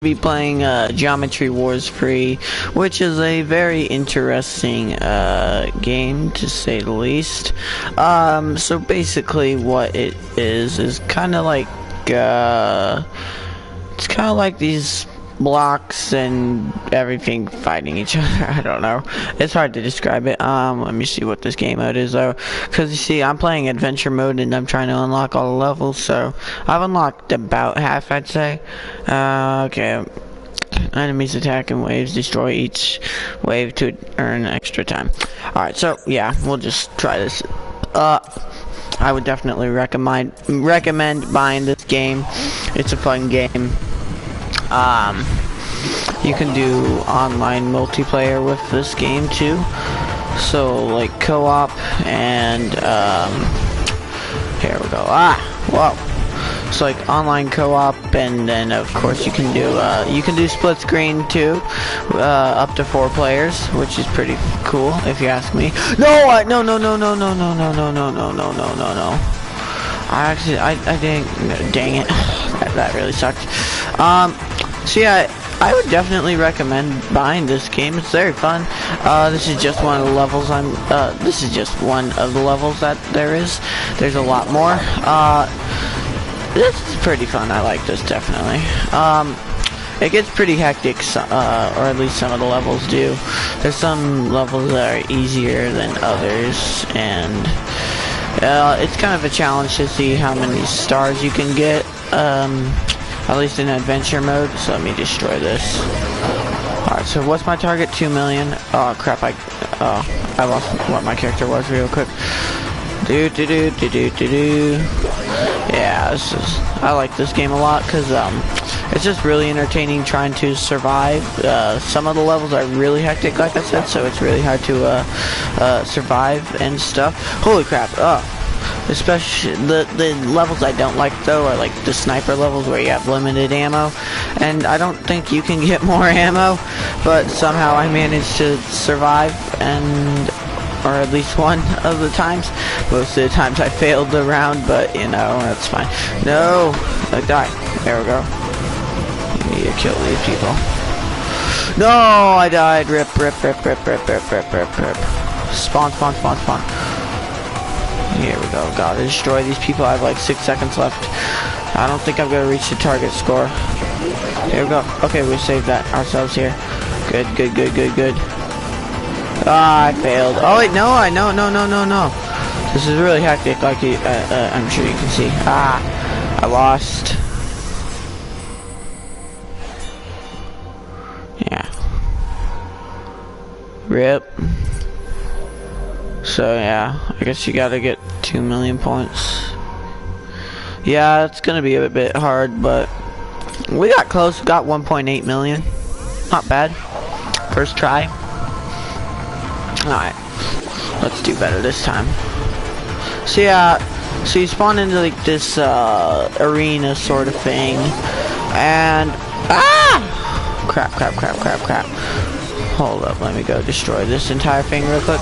Be playing Geometry Wars Free, which is a very interesting game to say the least. So basically what it is kind of like it's kind of like these blocks and everything fighting each other. I don't know, it's hard to describe it. Let me see what this game mode is though, because you see I'm playing adventure mode and I'm trying to unlock all the levels, so I've unlocked about half, I'd say. Okay, enemies attack in waves, destroy each wave to earn extra time. Alright, so yeah, we'll just try this. I would definitely recommend buying this game. It's a fun game. You can do online multiplayer with this game too, so like co-op and here we go. Whoa. It's like online co-op, and then of course you can do split screen too, up to 4 players, which is pretty cool if you ask me. No. I didn't. Dang it. That really sucked. So yeah, I would definitely recommend buying this game. It's very fun. This is just one of the levels this is just one of the levels that there is. There's a lot more. This is pretty fun. I like this definitely. It gets pretty hectic, or at least some of the levels do. There's some levels that are easier than others, and it's kind of a challenge to see how many stars you can get. At least in adventure mode. So let me destroy this. Alright, so what's my target? 2 million. Oh crap, I lost what my character was real quick. Yeah, I like this game a lot because it's just really entertaining trying to survive. Some of the levels are really hectic, like I said, so it's really hard to survive and stuff. Holy crap. Especially the levels I don't like though are like the sniper levels where you have limited ammo, and I don't think you can get more ammo, but somehow I managed to survive, or at least one of the times. Most of the times I failed the round, but you know, that's fine. No, I died. There we go. I need to kill these people. No, I died. Rip. Spawn. Here we go. Gotta destroy these people. I have like 6 seconds left. I don't think I'm gonna reach the target score. Here we go. Okay, we saved that ourselves here. Good. I failed. Oh wait, no. This is really hectic, like I'm sure you can see. I lost. Yeah. Rip. So yeah, I guess you gotta get 2 million points. Yeah, it's gonna be a bit hard, but we got close. We got 1.8 million. Not bad. First try. Alright, let's do better this time. So yeah, so you spawn into like this arena sort of thing, and crap. Hold up, let me go destroy this entire thing real quick.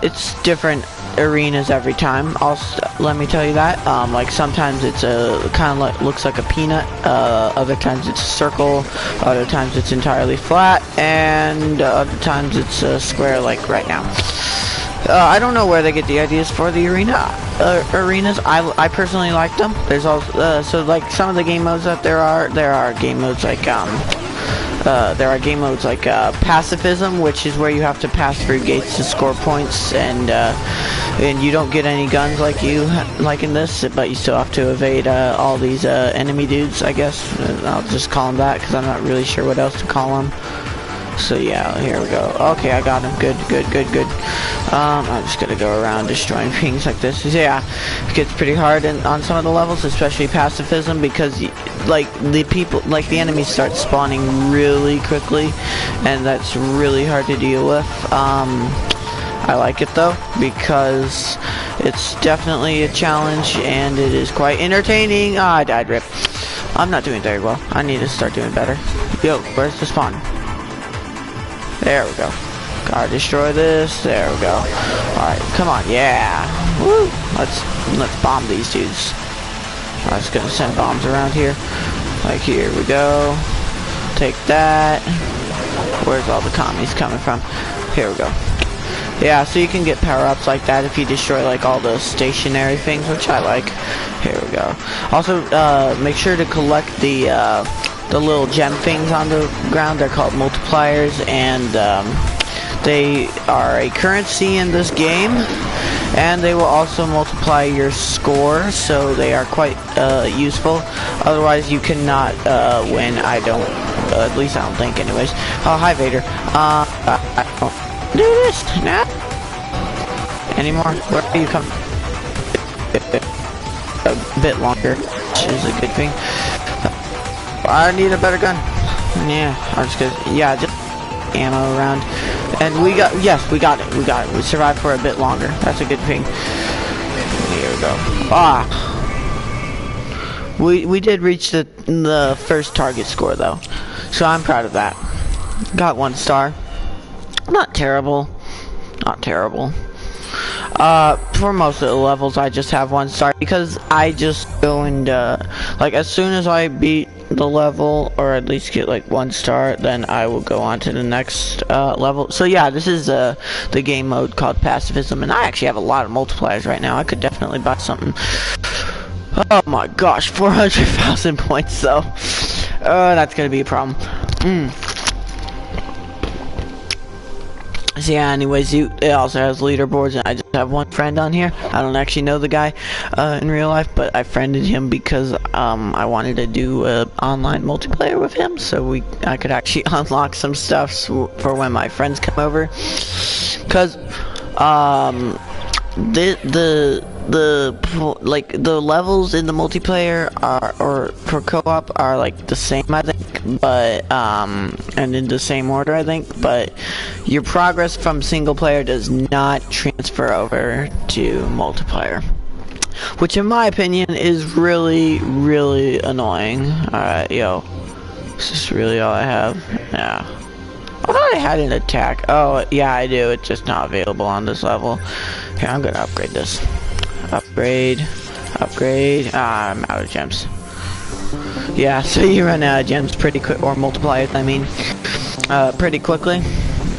It's different arenas every time. Let me tell you that. Like sometimes it's kind of like looks like a peanut. Other times it's a circle. Other times it's entirely flat, and other times it's a square, like right now. I don't know where they get the ideas for the arenas. I personally like them. There's also so like some of the game modes that there are game modes like pacifism, which is where you have to pass through gates to score points, and you don't get any guns like in this, but you still have to evade all these enemy dudes, I guess. I'll just call them that because I'm not really sure what else to call them. So yeah, here we go. Okay, I got him. Good. I'm just gonna go around destroying things like this. Yeah, it gets pretty hard on some of the levels, especially pacifism, because like the enemies start spawning really quickly, and that's really hard to deal with. I like it though, because it's definitely a challenge and it is quite entertaining. I died. Rip. I'm not doing very well. I need to start doing better. Yo, where's the spawn? There we go. Gotta destroy this. There we go. Alright, come on. Yeah. Woo. Let's bomb these dudes. I was gonna send bombs around here. Like, here we go. Take that. Where's all the commies coming from? Here we go. Yeah, so you can get power-ups like that if you destroy like all the stationary things, which I like. Here we go. Also, make sure to collect the little gem things on the ground. They're called multipliers, and they are a currency in this game, and they will also multiply your score, so they are quite useful. Otherwise, you cannot win. I don't, at least I don't think, anyways. Oh, hi, Vader. I don't do this now anymore. Where are you coming? A bit longer, which is a good thing. I need a better gun. Yeah, I'm just gonna, yeah, just ammo around. And we got, yes, we got it. We survived for a bit longer. That's a good thing. Here we go. Ah, we did reach the first target score though, so I'm proud of that. Got 1 star. Not terrible. Not terrible. For most of the levels, I just have 1 star because I just go and like as soon as I beat the level, or at least get like 1 star, then I will go on to the next level. So yeah, this is the game mode called pacifism, and I actually have a lot of multipliers right now. I could definitely buy something. Oh my gosh, 400,000 points though. That's gonna be a problem. So yeah, anyways, it also has leaderboards, and I just have 1 friend on here. I don't actually know the guy in real life, but I friended him because I wanted to do online multiplayer with him, so I could actually unlock some stuff for when my friends come over. Cause the levels in the multiplayer are, or for co-op, are like the same, I think, but and in the same order, I think, but your progress from single player does not transfer over to multiplayer, which in my opinion is really annoying. Alright, yo, is this really all I have? Yeah, I thought I had an attack. Oh yeah, I do. It's just not available on this level. Here, I'm gonna upgrade this. Upgrade. Ah, I'm out of gems. Yeah, so you run out of gems pretty quick, or multipliers, I mean, pretty quickly.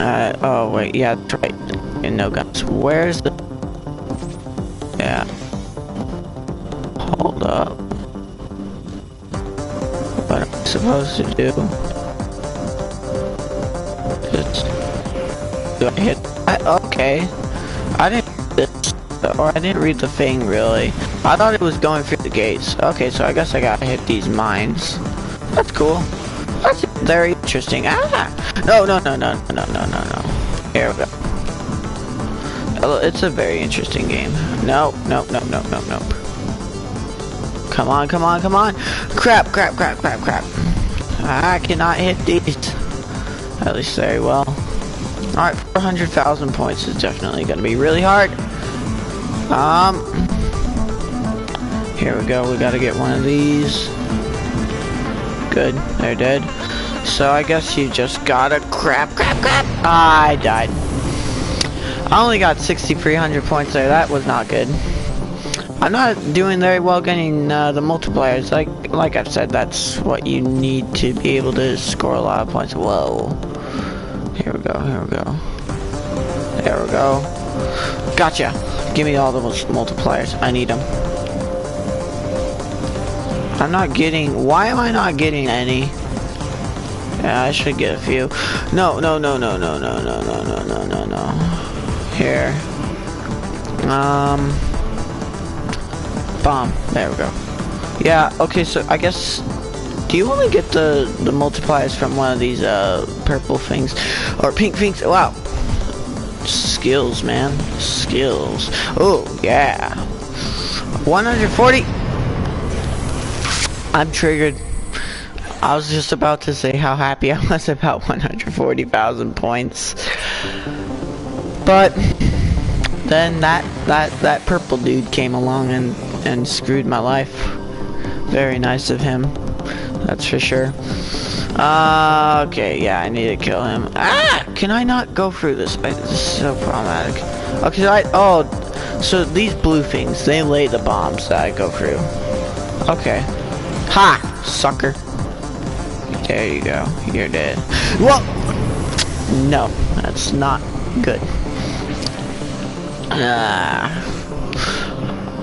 Oh wait, yeah, that's right. And no guns. Where's the? Yeah. Hold up. What am I supposed to do? Do I hit? Okay. I didn't. Or I didn't read the thing really. I thought it was going through the gates. Okay, so I guess I gotta hit these mines. That's cool. That's very interesting. Ah! No. Here we go. It's a very interesting game. Nope. Come on. Crap. I cannot hit these. At least very well. Alright, 400,000 points is definitely gonna be really hard. Here we go, we gotta get one of these. Good, they're dead. So I guess you just gotta crap. I died. I only got 6,300 points there, that was not good. I'm not doing very well getting the multipliers. Like I've said, that's what you need to be able to score a lot of points. Whoa. Here we go. There we go. Gotcha. Give me all the multipliers. I need them. I'm not getting. Why am I not getting any? Yeah, I should get a few. No. Here. Bomb. There we go. Yeah. Okay. So I guess. Do you only get the multipliers from one of these purple things or pink things? Wow. Skills, man. Skills. Oh, yeah. 140. I'm triggered. I was just about to say how happy I was about 140,000 points. But then that purple dude came along and screwed my life. Very nice of him. That's for sure. Okay, yeah, I need to kill him. Ah! Can I not go through this? This is so problematic. Okay, so these blue things, they lay the bombs that I go through. Okay. Ha! Sucker. There you go. You're dead. Whoa! No, that's not good.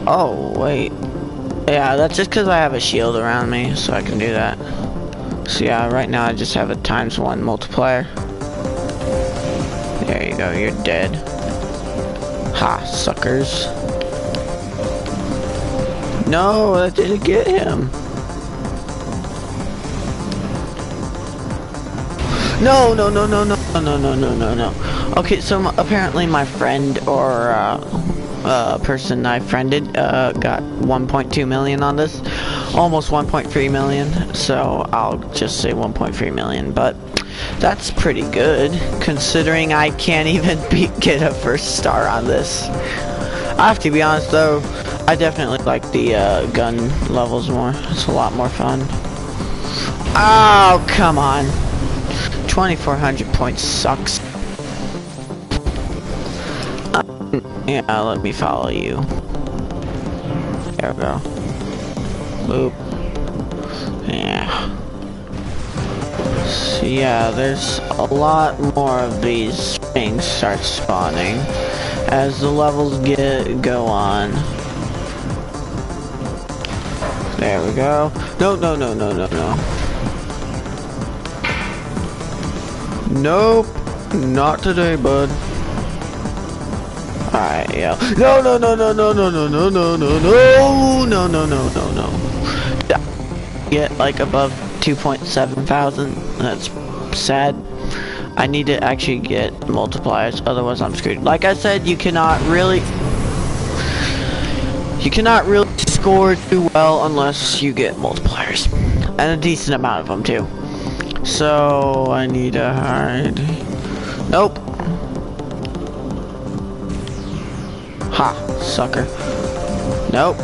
Oh, wait. Yeah, that's just because I have a shield around me, so I can do that. So yeah, right now I just have a ×1 multiplier. There you go, you're dead. Ha, suckers. No, that didn't get him. No. Okay, so apparently my friend or person I friended got 1.2 million on this, almost 1.3 million. So I'll just say 1.3 million, but that's pretty good considering I can't even get a first star on this. I have to be honest though, I definitely like the gun levels more. It's a lot more fun. Oh, come on. 2,400 points sucks. Yeah, let me follow you. There we go. Boop. Yeah. So yeah, there's a lot more of these things start spawning as the levels go on. There we go. No. Nope, not today, bud. Alright, yeah. No. Get like above 2.7 thousand. That's sad. I need to actually get multipliers, otherwise I'm screwed. Like I said, you cannot really score too well unless you get multipliers, and a decent amount of them too. So I need to hide. Nope. Ha, sucker. Nope.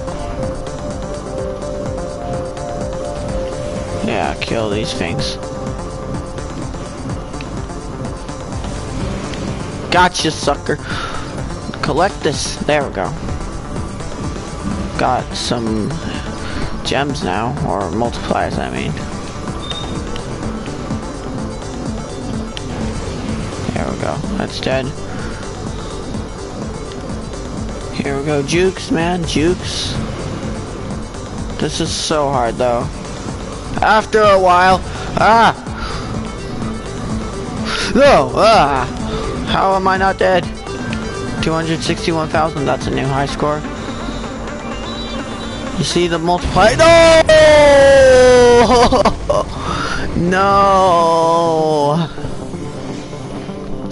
Yeah, kill these things. Gotcha, sucker. Collect this. There we go. Got some gems now, or multipliers, I mean. There we go. That's dead. Here we go. Jukes, man. Jukes. This is so hard, though. After a while. Ah! No! Ah! How am I not dead? 261,000. That's a new high score. You see the multiplier? No! No!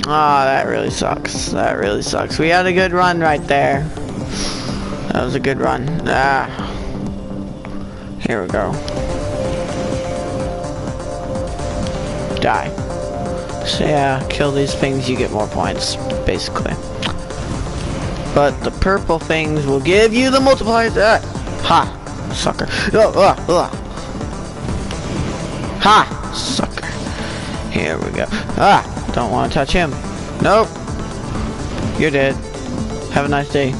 Ah, that really sucks. That really sucks. We had a good run right there. That was a good run. Ah. Here we go. Die. So yeah, kill these things, you get more points, basically. But the purple things will give you the multipliers. Ah. Ha! Sucker. Ha! Sucker. Here we go. Ah! Don't want to touch him. Nope. You're dead. Have a nice day.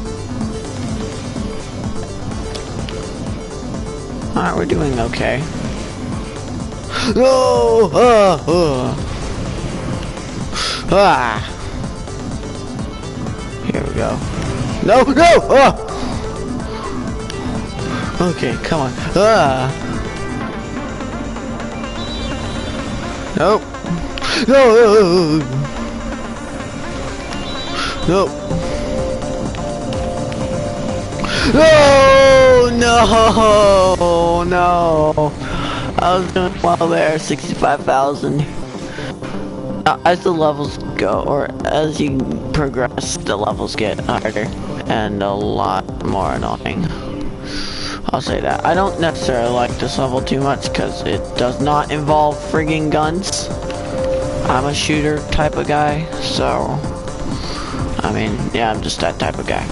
Alright, we're doing okay. No! Ah! Here we go. No! Okay, come on. Ah! Nope. No! No! I was doing well there, 65,000. As the levels go, or as you progress, the levels get harder and a lot more annoying. I'll say that. I don't necessarily like this level too much because it does not involve friggin' guns. I'm a shooter type of guy, so I mean, yeah, I'm just that type of guy.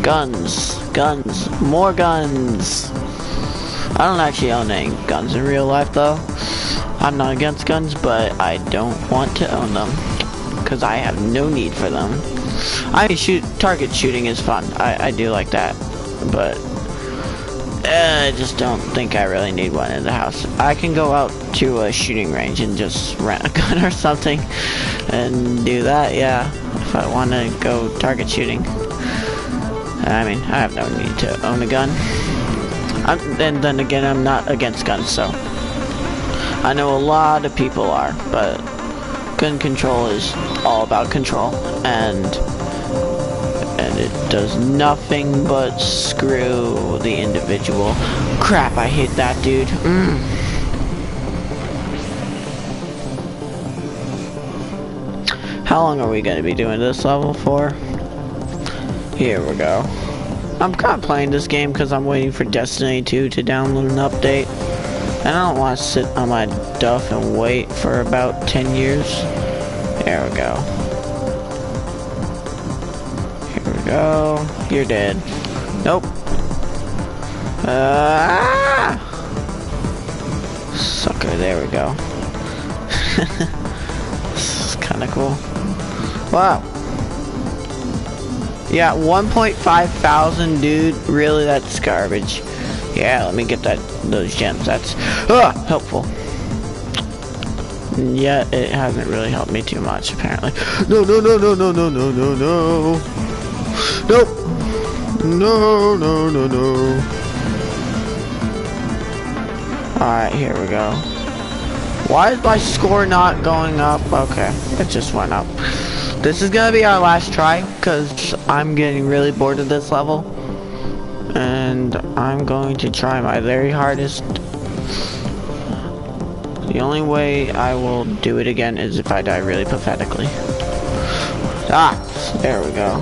Guns, more guns. I don't actually own any guns in real life though. I'm not against guns, but I don't want to own them because I have no need for them. I mean, target shooting is fun. I do like that, but I just don't think I really need one in the house. I can go out to a shooting range and just rent a gun or something and do that, yeah, if I want to go target shooting. I mean, I have no need to own a gun. And then again, I'm not against guns, so. I know a lot of people are, but gun control is all about control, and it does nothing but screw the individual. Crap, I hate that dude. How long are we going to be doing this level for? Here we go. I'm kind of playing this game because I'm waiting for Destiny 2 to download an update. And I don't want to sit on my duff and wait for about 10 years. There we go. Here we go. You're dead. Nope. Sucker, there we go. This is kind of cool. Wow. Yeah, 1.5 thousand, dude. Really, that's garbage. Yeah, let me get those gems. That's helpful. Yeah, it hasn't really helped me too much, apparently. No. Nope. No. Alright, here we go. Why is my score not going up? Okay, it just went up. This is gonna be our last try, because I'm getting really bored of this level. And I'm going to try my very hardest. The only way I will do it again is if I die really pathetically. There we go.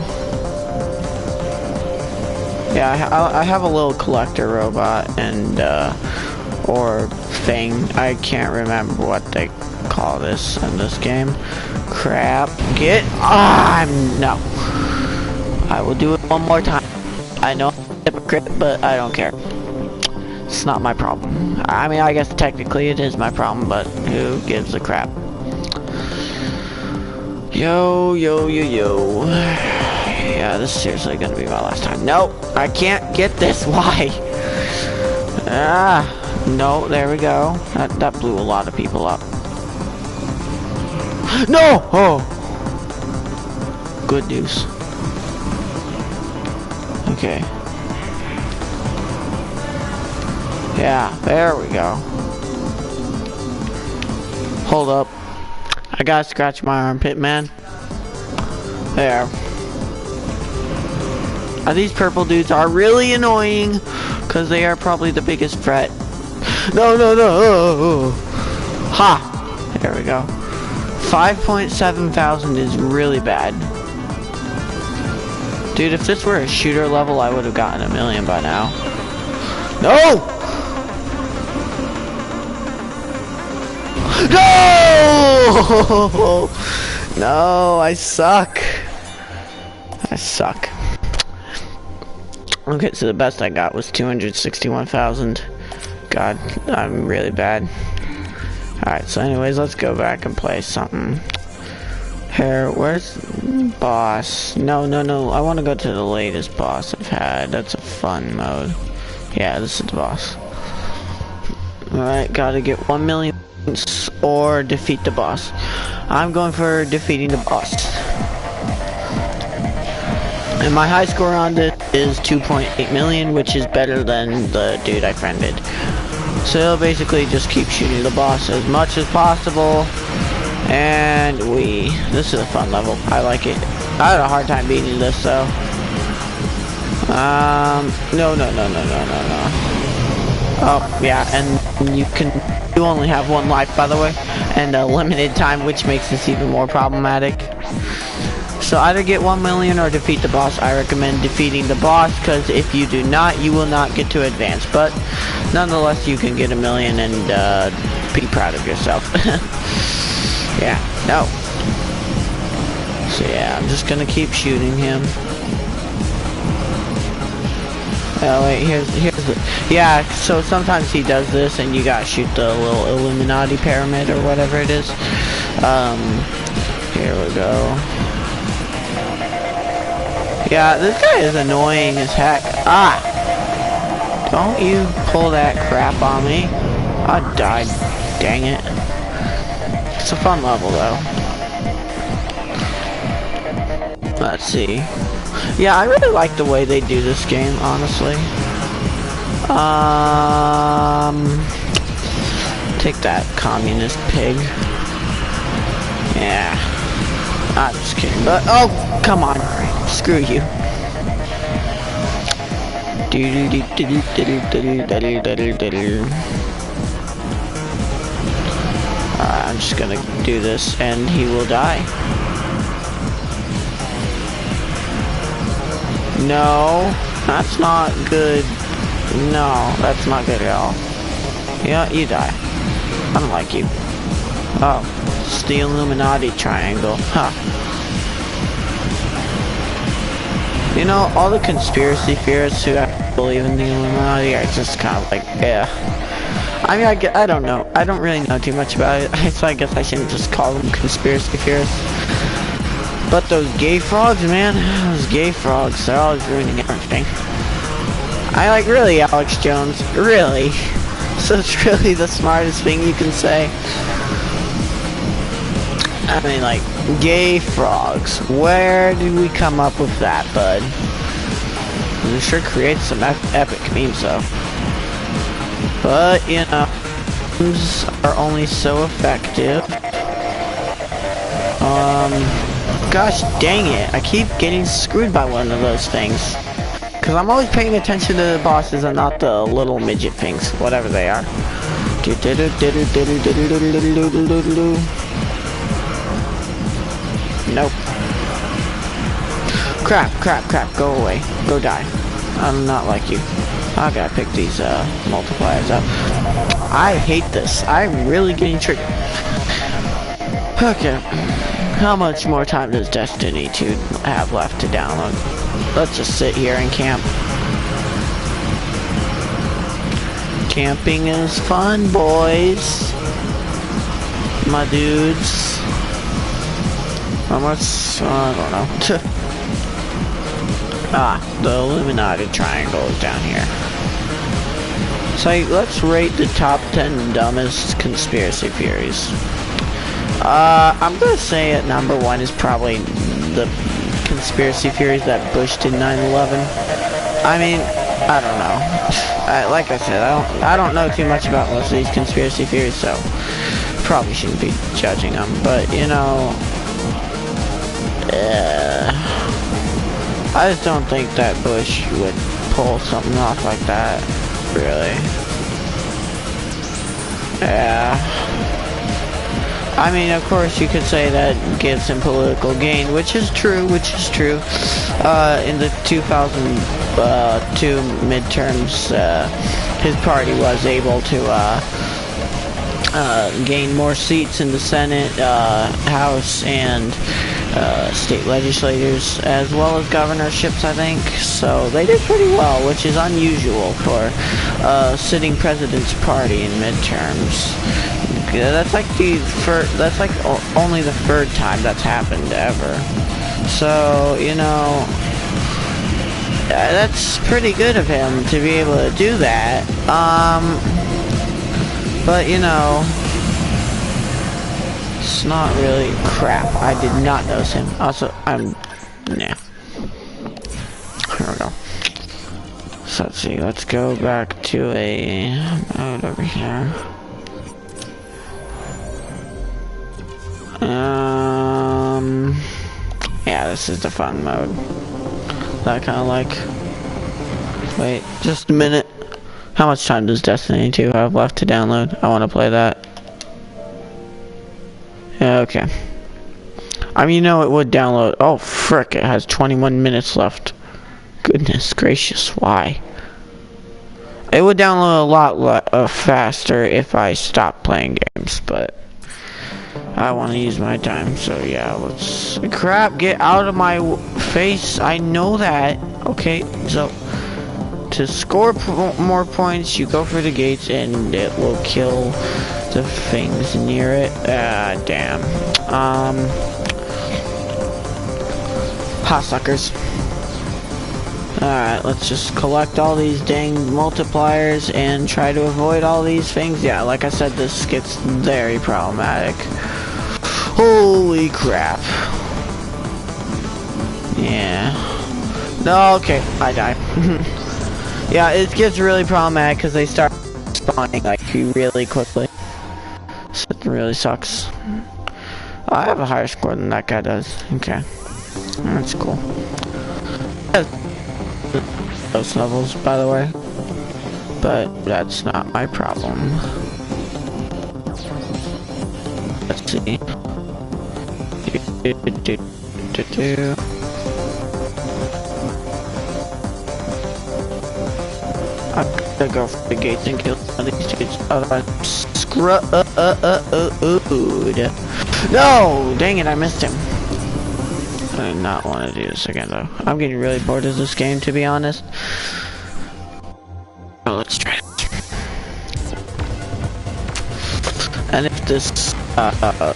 Yeah, I have a little collector robot and or thing. I can't remember what they call this in this game. Crap. No. I will do it one more time. I know I'm a hypocrite, but I don't care. It's not my problem. I mean, I guess technically it is my problem, but who gives a crap? Yo. Yeah, this is seriously gonna be my last time. Nope, I can't get this. Why? No, there we go. That blew a lot of people up. No! Oh! Good news. Okay. Yeah, there we go. Hold up. I gotta scratch my armpit, man. There. These purple dudes are really annoying, because they are probably the biggest threat. No! Ha! There we go. 5.7 thousand is really bad. Dude, if this were a shooter level, I would have gotten 1 million by now. No! No! No, I suck. Okay, so the best I got was 261,000. God, I'm really bad. Alright, so anyways, let's go back and play something. Here, where's boss? No, I want to go to the latest boss I've had. That's a fun mode. Yeah, this is the boss. Alright, gotta get 1 million or defeat the boss. I'm going for defeating the boss. And my high score on this is 2.8 million, which is better than the dude I friended. So basically just keep shooting the boss as much as possible. And this is a fun level. I like it. I had a hard time beating this though. No. Oh, yeah, and you only have 1 life, by the way, and a limited time, which makes this even more problematic. So either get 1 million or defeat the boss. I recommend defeating the boss, because if you do not, you will not get to advance. But nonetheless, you can get 1 million and be proud of yourself. Yeah, no. So yeah, I'm just gonna keep shooting him. Oh wait, here's the, yeah, so sometimes he does this and you gotta shoot the little Illuminati pyramid or whatever it is. Here we go. Yeah, this guy is annoying as heck. Don't you pull that crap on me. I died. Dang it. It's a fun level though. Let's see. Yeah, I really like the way they do this game, honestly. Take that, communist pig. Yeah. I'm just kidding, but oh, come on. Screw you. I'm just gonna do this and he will die. No, that's not good. No, that's not good at all. Yeah, you die. I don't like you. Oh, it's the Illuminati triangle. Huh. You know, all the conspiracy theorists who believe in the Illuminati are just kind of like, yeah. I mean, I don't know. I don't really know too much about it, so I guess I shouldn't just call them conspiracy theorists. But those gay frogs, man, those gay frogs, they're always ruining everything. I like, really, Alex Jones, really? So it's really the smartest thing you can say? I mean, like, gay frogs. Where did we come up with that, bud? We sure creates some epic memes, though. But, you know, memes are only so effective. Gosh dang it. I keep getting screwed by one of those things. Because I'm always paying attention to the bosses and not the little midget things, whatever they are. Nope. Crap, go away. Go die. I'm not like you. I gotta pick these multipliers up. I hate this. I'm really getting tricked. Okay. How much more time does Destiny 2 have left to download? Let's just sit here and camp. Camping is fun, boys. My dudes. How much? I don't know. The Illuminati triangle is down here. So let's rate the top 10 dumbest conspiracy theories. I'm gonna say at number 1 is probably the conspiracy theories that Bush did 9/11. I mean, I don't know. Like I said, I don't know too much about most of these conspiracy theories, so probably shouldn't be judging them. But you know, I just don't think that Bush would pull something off like that. Really? Yeah. I mean, of course, you could say that gives him political gain, which is true. In the 2002 midterms, his party was able to gain more seats in the Senate, House, and state legislatures, as well as governorships, I think. So they did pretty well, which is unusual for a sitting president's party in midterms. That's like only the third time that's happened ever. So, you know, that's pretty good of him to be able to do that. But you know, it's not really crap. I did not notice him. Also, nah. Here we go. So let's see. Let's go back to a mode over here. Yeah, this is the fun mode. That kind of like. Wait, just a minute. How much time does Destiny 2 have left to download? I want to play that. Yeah, okay. I mean, you know, it would download. Oh, frick, it has 21 minutes left. Goodness gracious, why? It would download a lot faster if I stopped playing games, but I want to use my time, so yeah, let's... Crap, get out of my face, I know that. Okay, so... To score more points, you go for the gates, and it will kill the things near it. Damn. Ha, suckers. Alright, let's just collect all these dang multipliers and try to avoid all these things. Yeah, like I said, this gets very problematic. Holy crap. Yeah. No, okay, I die. Yeah, it gets really problematic because they start spawning like really quickly. So it really sucks. Oh, I have a higher score than that guy does. Okay. That's cool. Those levels, by the way. But that's not my problem. Let's see. I'm gonna go for the gates and kill some of these dudes. Otherwise, screwed. No! Dang it, I missed him. I do not want to do this again, though. I'm getting really bored of this game, to be honest. Oh, let's try it. And if this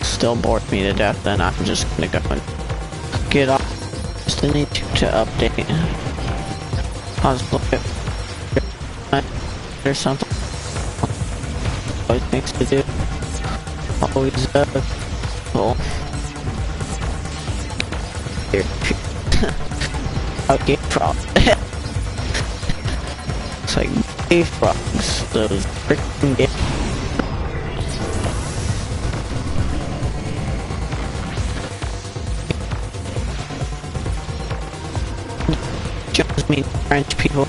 still bores me to death, then I'm just gonna go and get off. Just need to update. I'll just look at or something. Always things to do. Always cool. Okay, frog. It's like gay frogs. Those freaking gay. Just mean French people.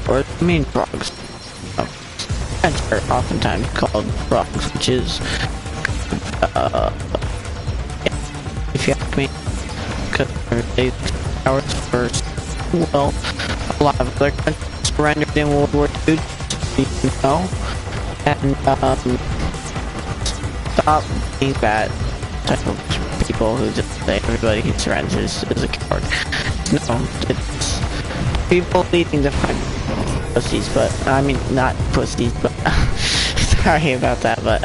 Or mean frogs. French are oftentimes called frogs, which is if you ask me, because they ours first. Well, a lot of other countries surrendered in World War II, you know, and stop being that type of people who just say everybody who surrenders is a coward. No, it's people leading the French pussies, but I mean not pussies, but sorry about that, but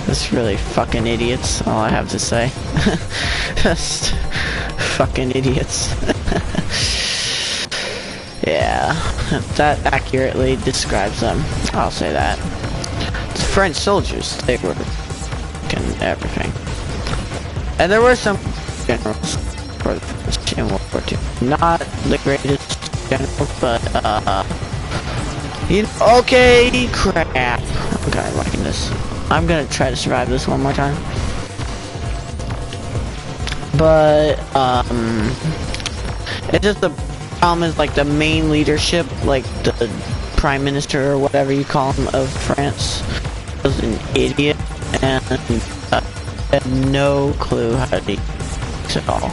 just really fucking idiots, all I have to say. Just fucking idiots. Yeah, that accurately describes them, I'll say that. The French soldiers, they were fucking everything. And there were some generals for the French in World War II. Not the greatest generals, but you know, okay, crap. I'm kinda liking this. I'm gonna try to survive this one more time. But, it's just the problem is, like, the main leadership, like, the prime minister or whatever you call him of France was an idiot and had no clue how to do it at all.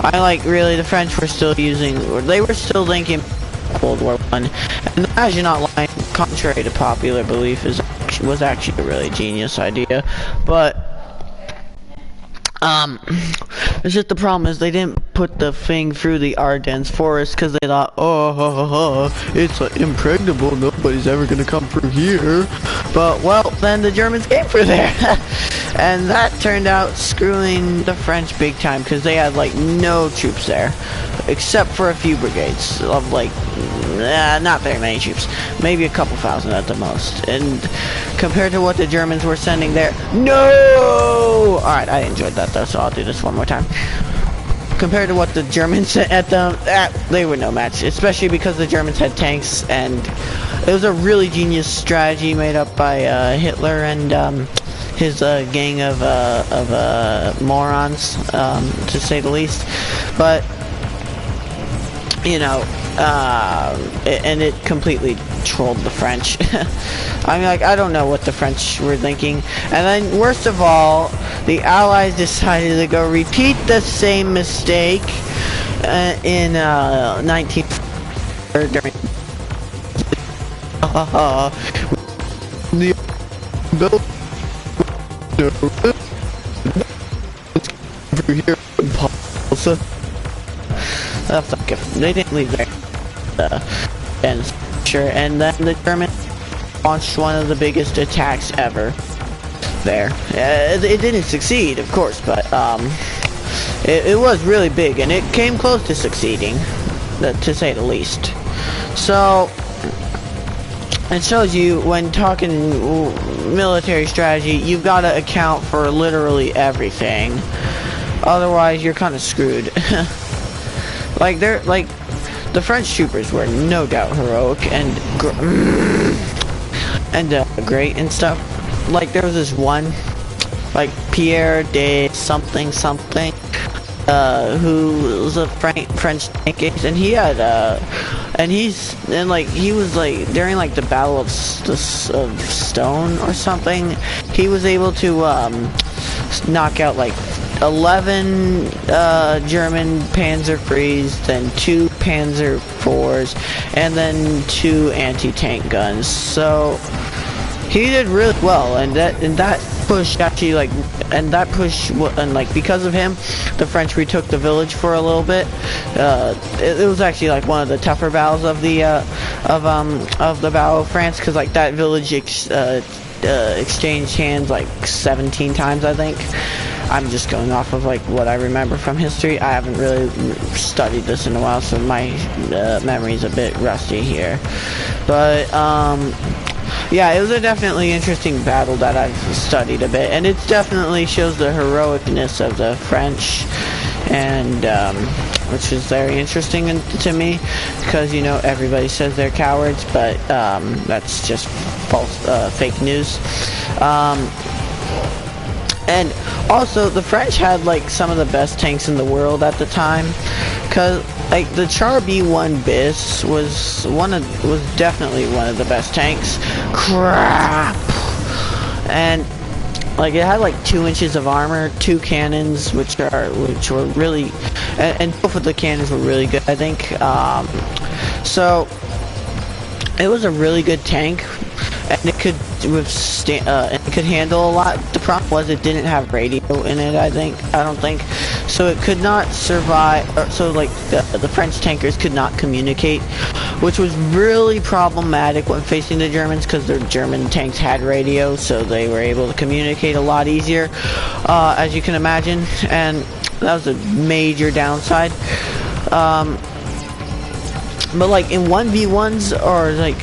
I like, really, the French were still using, or they were still thinking World War I, and as you're not lying, contrary to popular belief, was actually a really genius idea, but it's just the problem is they didn't put the thing through the Ardennes forest because they thought, it's impregnable, nobody's ever gonna come through here. But well, then the Germans came through there, and that turned out screwing the French big time because they had like no troops there, except for a few brigades of like not very many troops, maybe a couple thousand at the most. And compared to what the Germans were sending there, no! Alright, I enjoyed that though, so I'll do this one more time. Compared to what the Germans sent at them, they were no match, especially because the Germans had tanks, and it was a really genius strategy made up by Hitler and his gang of morons, to say the least. But you know, and it completely trolled the French. I mean, like, I don't know what the French were thinking. And then, worst of all, the Allies decided to go repeat the same mistake in 19... during... through here, they didn't leave there. And sure, and then the Germans launched one of the biggest attacks ever there. It didn't succeed, of course, but it was really big, and it came close to succeeding, to say the least. So it shows you, when talking military strategy, you've got to account for literally everything. Otherwise, you're kind of screwed. Like the French troopers were no doubt heroic and great and stuff. Like there was this one, like Pierre de something, who was a French tank ace, and he had he was like during like the Battle of Stone or something, he was able to knock out like 11 German Panzer IIIs, then 2 Panzer IVs, and then 2 anti-tank guns. So he did really well, and that push actually because of him, the French retook the village for a little bit. It was actually like one of the tougher battles of the Battle of France, because like that village exchanged hands like 17 times, I think. I'm just going off of like what I remember from history. I haven't really studied this in a while, so my memory's a bit rusty here. But yeah, it was a definitely interesting battle that I've studied a bit, and it definitely shows the heroicness of the French, and which is very interesting to me, because you know everybody says they're cowards, but that's just false, fake news. And also, the French had like some of the best tanks in the world at the time, because like the Char B1 Bis was definitely one of the best tanks. Crap. And like it had like 2 inches of armor, 2 cannons, which were really, and both of the cannons were really good, I think. So it was a really good tank, and it could withstand, and it could handle a lot. The problem was it didn't have radio in it, I don't think. So it could not survive, so like the French tankers could not communicate, which was really problematic when facing the Germans, because their German tanks had radio, so they were able to communicate a lot easier, as you can imagine, and that was a major downside. But like in 1v1s, or like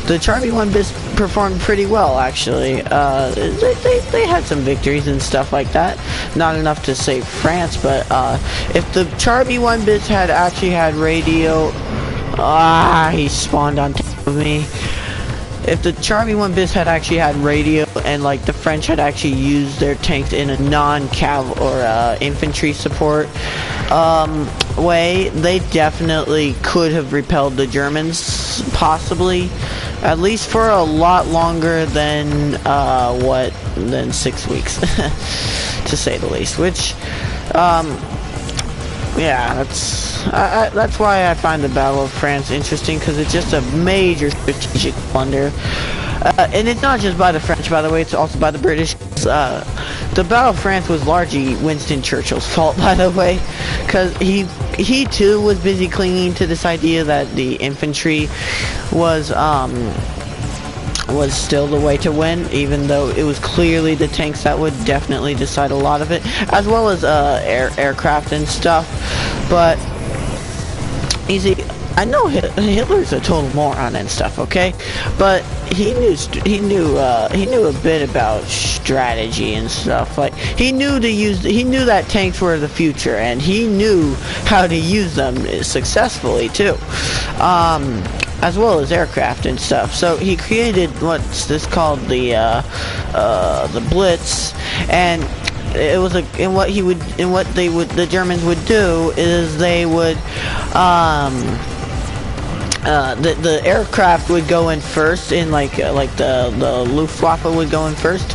the Char B1 Bis performed pretty well, actually. They had some victories and stuff like that. Not enough to save France, but if the Char B1 Bis had actually had radio, he spawned on top of me. If the Char B1 Bis had actually had radio, and like the French had actually used their tanks in a non-cav or infantry support way, they definitely could have repelled the Germans, possibly, at least for a lot longer than 6 weeks, to say the least. Which, yeah, that's why I find the Battle of France interesting, because it's just a major strategic blunder. And it's not just by the French, by the way, it's also by the British. The Battle of France was largely Winston Churchill's fault, by the way, because he too was busy clinging to this idea that the infantry was still the way to win, even though it was clearly the tanks that would definitely decide a lot of it, as well as aircraft and stuff. But you see, I know Hitler's a total moron and stuff, okay? But he knew a bit about strategy and stuff. Like he knew that tanks were the future, and he knew how to use them successfully too. As well as aircraft and stuff. So he created what's this called the Blitz, and it was the Germans would do is they would the aircraft would go in first, in like the Luftwaffe would go in first,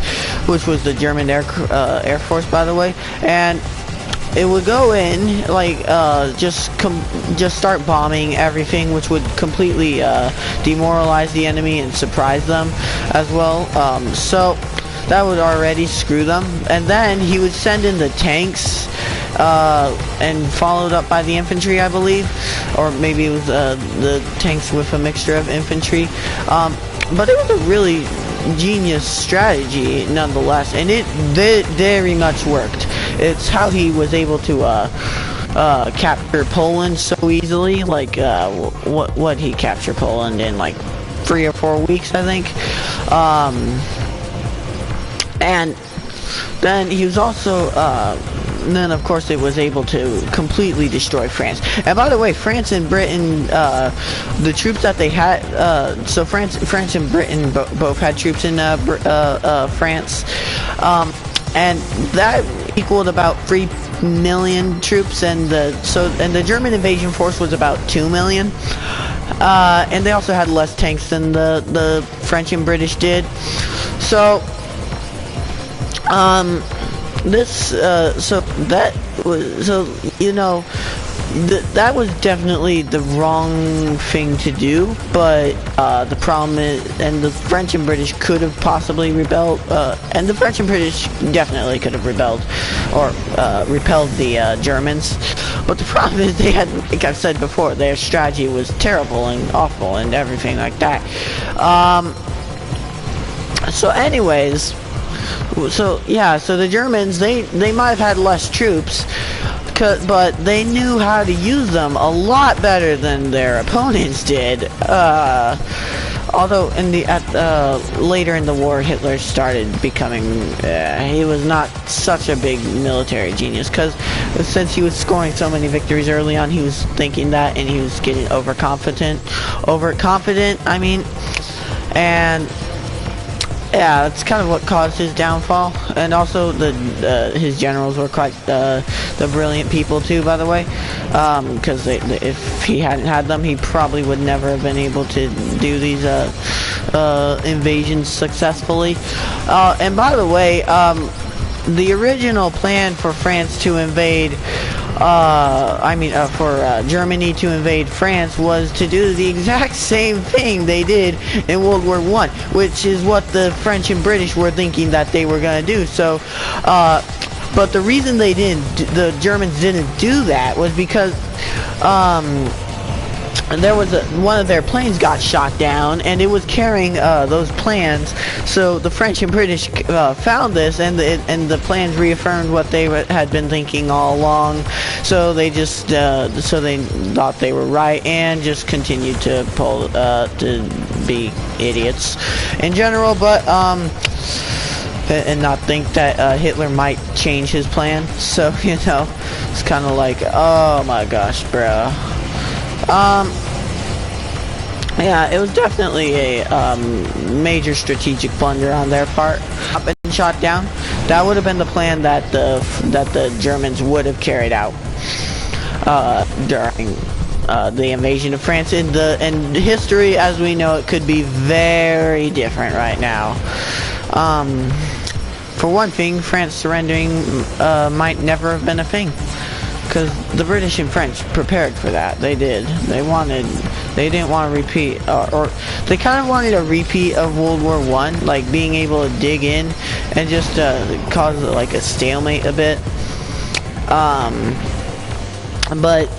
which was the German Air Force, by the way, and it would go in like just start bombing everything, which would completely demoralize the enemy and surprise them as well. So that would already screw them, and then he would send in the tanks, and followed up by the infantry, I believe, or maybe it was the tanks with a mixture of infantry. But it was a really genius strategy nonetheless, and it very much worked. It's how he was able to capture Poland so easily. Like what he captured Poland in like 3 or 4 weeks, I think. And then he was also then of course it was able to completely destroy France. And by the way, France and Britain, the troops that they had, so France and Britain both had troops in France, and that equaled about 3 million troops, and the German invasion force was about 2 million, and they also had less tanks than the French and British did. So that was definitely the wrong thing to do, but the problem is, and the French and British could have possibly rebelled, and the French and British definitely could have rebelled, or repelled the Germans, but the problem is they had, like I've said before, their strategy was terrible and awful and everything like that. So anyways, so the Germans, they might have had less troops, but they knew how to use them a lot better than their opponents did. Although later in the war, Hitler started becoming, he was not such a big military genius, because since he was scoring so many victories early on, he was thinking that, and he was getting overconfident, I mean, and yeah, that's kind of what caused his downfall. And also his generals were quite the brilliant people too, by the way, because if he hadn't had them, he probably would never have been able to do these invasions successfully. And by the way, the original plan for France to invade, for Germany to invade France, was to do the exact same thing they did in World War I, which is what the French and British were thinking that they were going to do. So, but the reason the Germans didn't do that was because, there was one of their planes got shot down, and it was carrying those plans. So the French and British found this, and the plans reaffirmed what they had been thinking all along. So they just they thought they were right, and just continued to be idiots in general, but and not think that Hitler might change his plan. So it's kind of like, oh my gosh, bro. Yeah, it was definitely a major strategic blunder on their part. Been shot down. That would have been the plan that the Germans would have carried out during the invasion of France. And history, as we know it, could be very different right now. For one thing, France surrendering might never have been a thing, because the British and French prepared for that. They did. They didn't want to repeat, or they kind of wanted a repeat of World War I, like being able to dig in and just cause like a stalemate a bit. But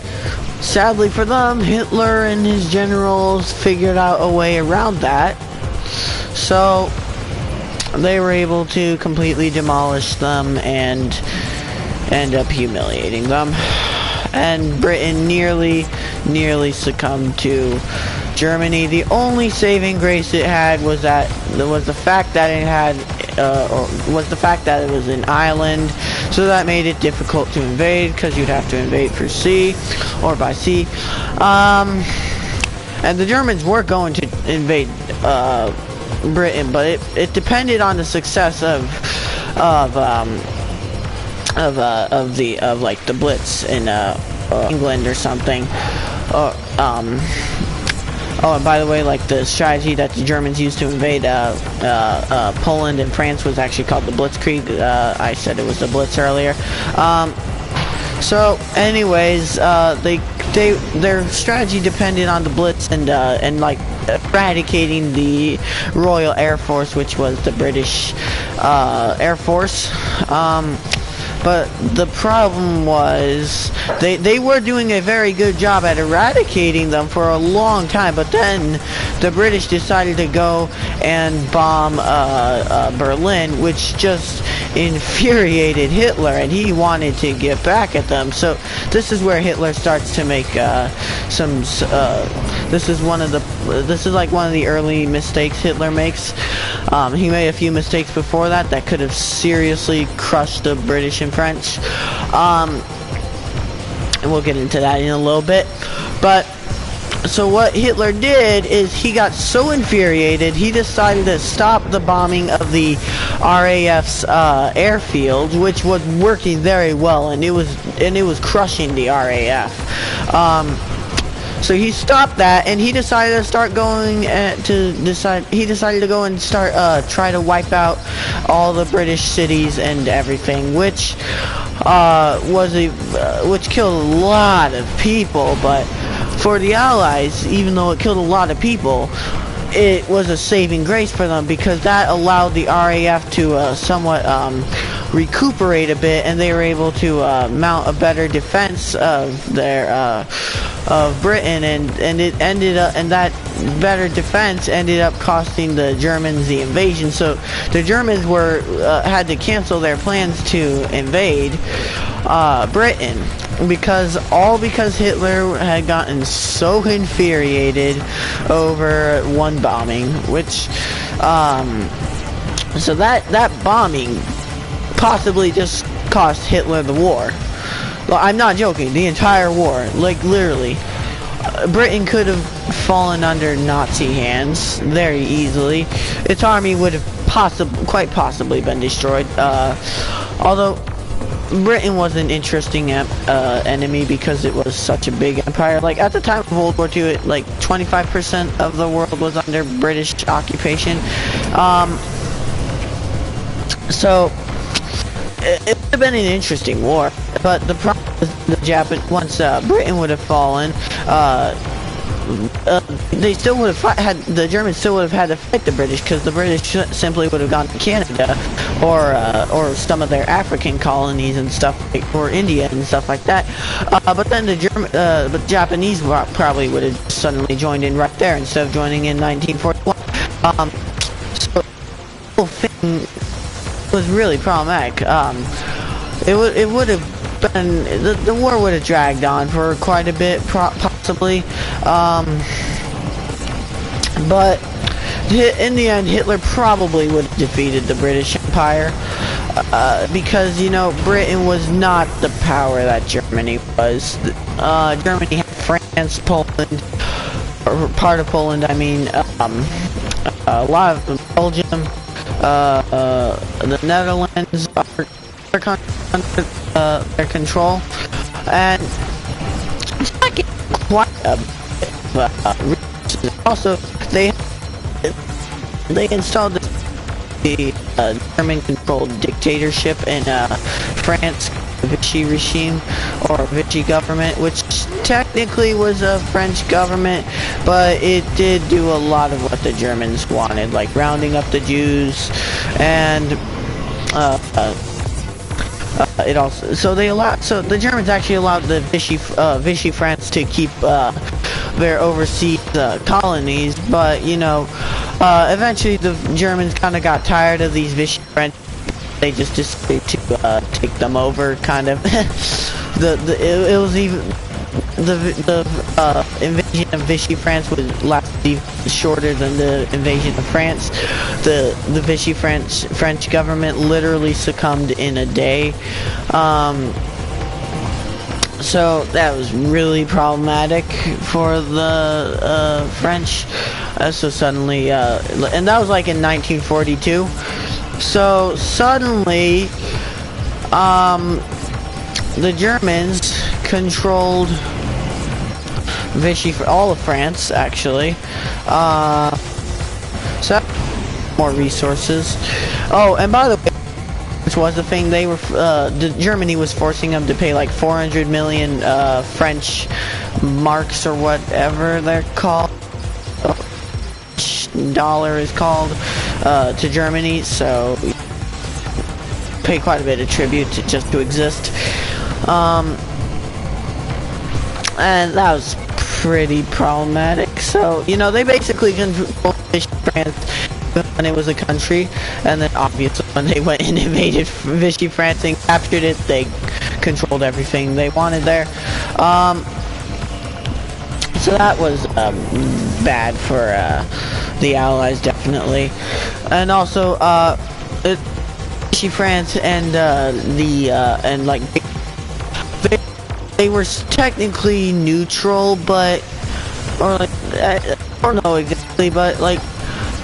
sadly for them, Hitler and his generals figured out a way around that. So they were able to completely demolish them and end up humiliating them, and Britain nearly succumbed to Germany. The only saving grace it had was the fact that it was an island, so that made it difficult to invade, because you'd have to invade through sea or by sea. And the Germans were going to invade Britain, but it depended on the success of like the Blitz in England or something. Oh, and by the way, like the strategy that the Germans used to invade Poland and France was actually called the Blitzkrieg. I said it was the Blitz earlier. So, anyways, their strategy depended on the Blitz and like eradicating the Royal Air Force, which was the British Air Force. But the problem was they were doing a very good job at eradicating them for a long time, but then the British decided to go and bomb Berlin, which just infuriated Hitler, and he wanted to get back at them. So this is where Hitler starts to make this is like one of the early mistakes Hitler makes. He made a few mistakes before that could have seriously crushed the British and French. And we'll get into that in a little bit. But so what Hitler did is he got so infuriated he decided to stop the bombing of the RAF's airfield, which was working very well, and it was crushing the RAF. So he stopped that, and he decided to start going he decided to go and start try to wipe out all the British cities and everything, which which killed a lot of people. But for the Allies, even though it killed a lot of people, it was a saving grace for them, because that allowed the RAF to somewhat recuperate a bit, and they were able to mount a better defense of their of Britain, and it ended up, and that better defense ended up costing the Germans the invasion. So the Germans were had to cancel their plans to invade Britain, because Hitler had gotten so infuriated over one bombing, which so that bombing possibly just cost Hitler the war. Well, I'm not joking, the entire war, like literally. Britain could have fallen under Nazi hands very easily. Its army would have quite possibly been destroyed. Although Britain was an interesting enemy, because it was such a big empire. Like at the time of World War II, like 25% of the world was under British occupation. So it would have been an interesting war. But the problem is once Britain would have fallen, they still would have the Germans still would have had to fight the British, because the British simply would have gone to Canada or some of their African colonies and stuff, or India and stuff like that. But then the Japanese probably would have suddenly joined in right there instead of joining in 1941. So the whole thing was really problematic. It would have been, the war would have dragged on for quite a bit, possibly. But in the end, Hitler probably would have defeated the British Empire, because, you know, Britain was not the power that Germany was. Germany had France, Poland, or part of Poland, I mean, a lot of Belgium, the Netherlands are under their control, and it's not getting quite a bit of also they installed the German-controlled dictatorship in France, Vichy regime, or Vichy government, which technically was a French government, but it did do a lot of what the Germans wanted, like rounding up the Jews, and it also, so the Germans actually allowed the Vichy France to keep their overseas colonies, but, you know, eventually the Germans kind of got tired of these Vichy French. They just decided to take them over, kind of. It was even the invasion of Vichy France would last even shorter than the invasion of France. The Vichy French government literally succumbed in a day. So that was really problematic for the French. So suddenly, and that was like in 1942. So suddenly, the Germans controlled Vichy, all of France, actually. So more resources. Oh, and by the way, which was the thing, they were Germany was forcing them to pay like 400 million French marks, or whatever they're called. Dollar is called, to Germany. So pay quite a bit of tribute just to exist. And that was pretty problematic. So, you know, they basically controlled France when it was a country, and then obviously when they went and invaded Vichy France and captured it, they controlled everything they wanted there. So that was bad for the Allies, definitely. And also, Vichy France and they were technically neutral, but, or like, I don't know exactly, but like,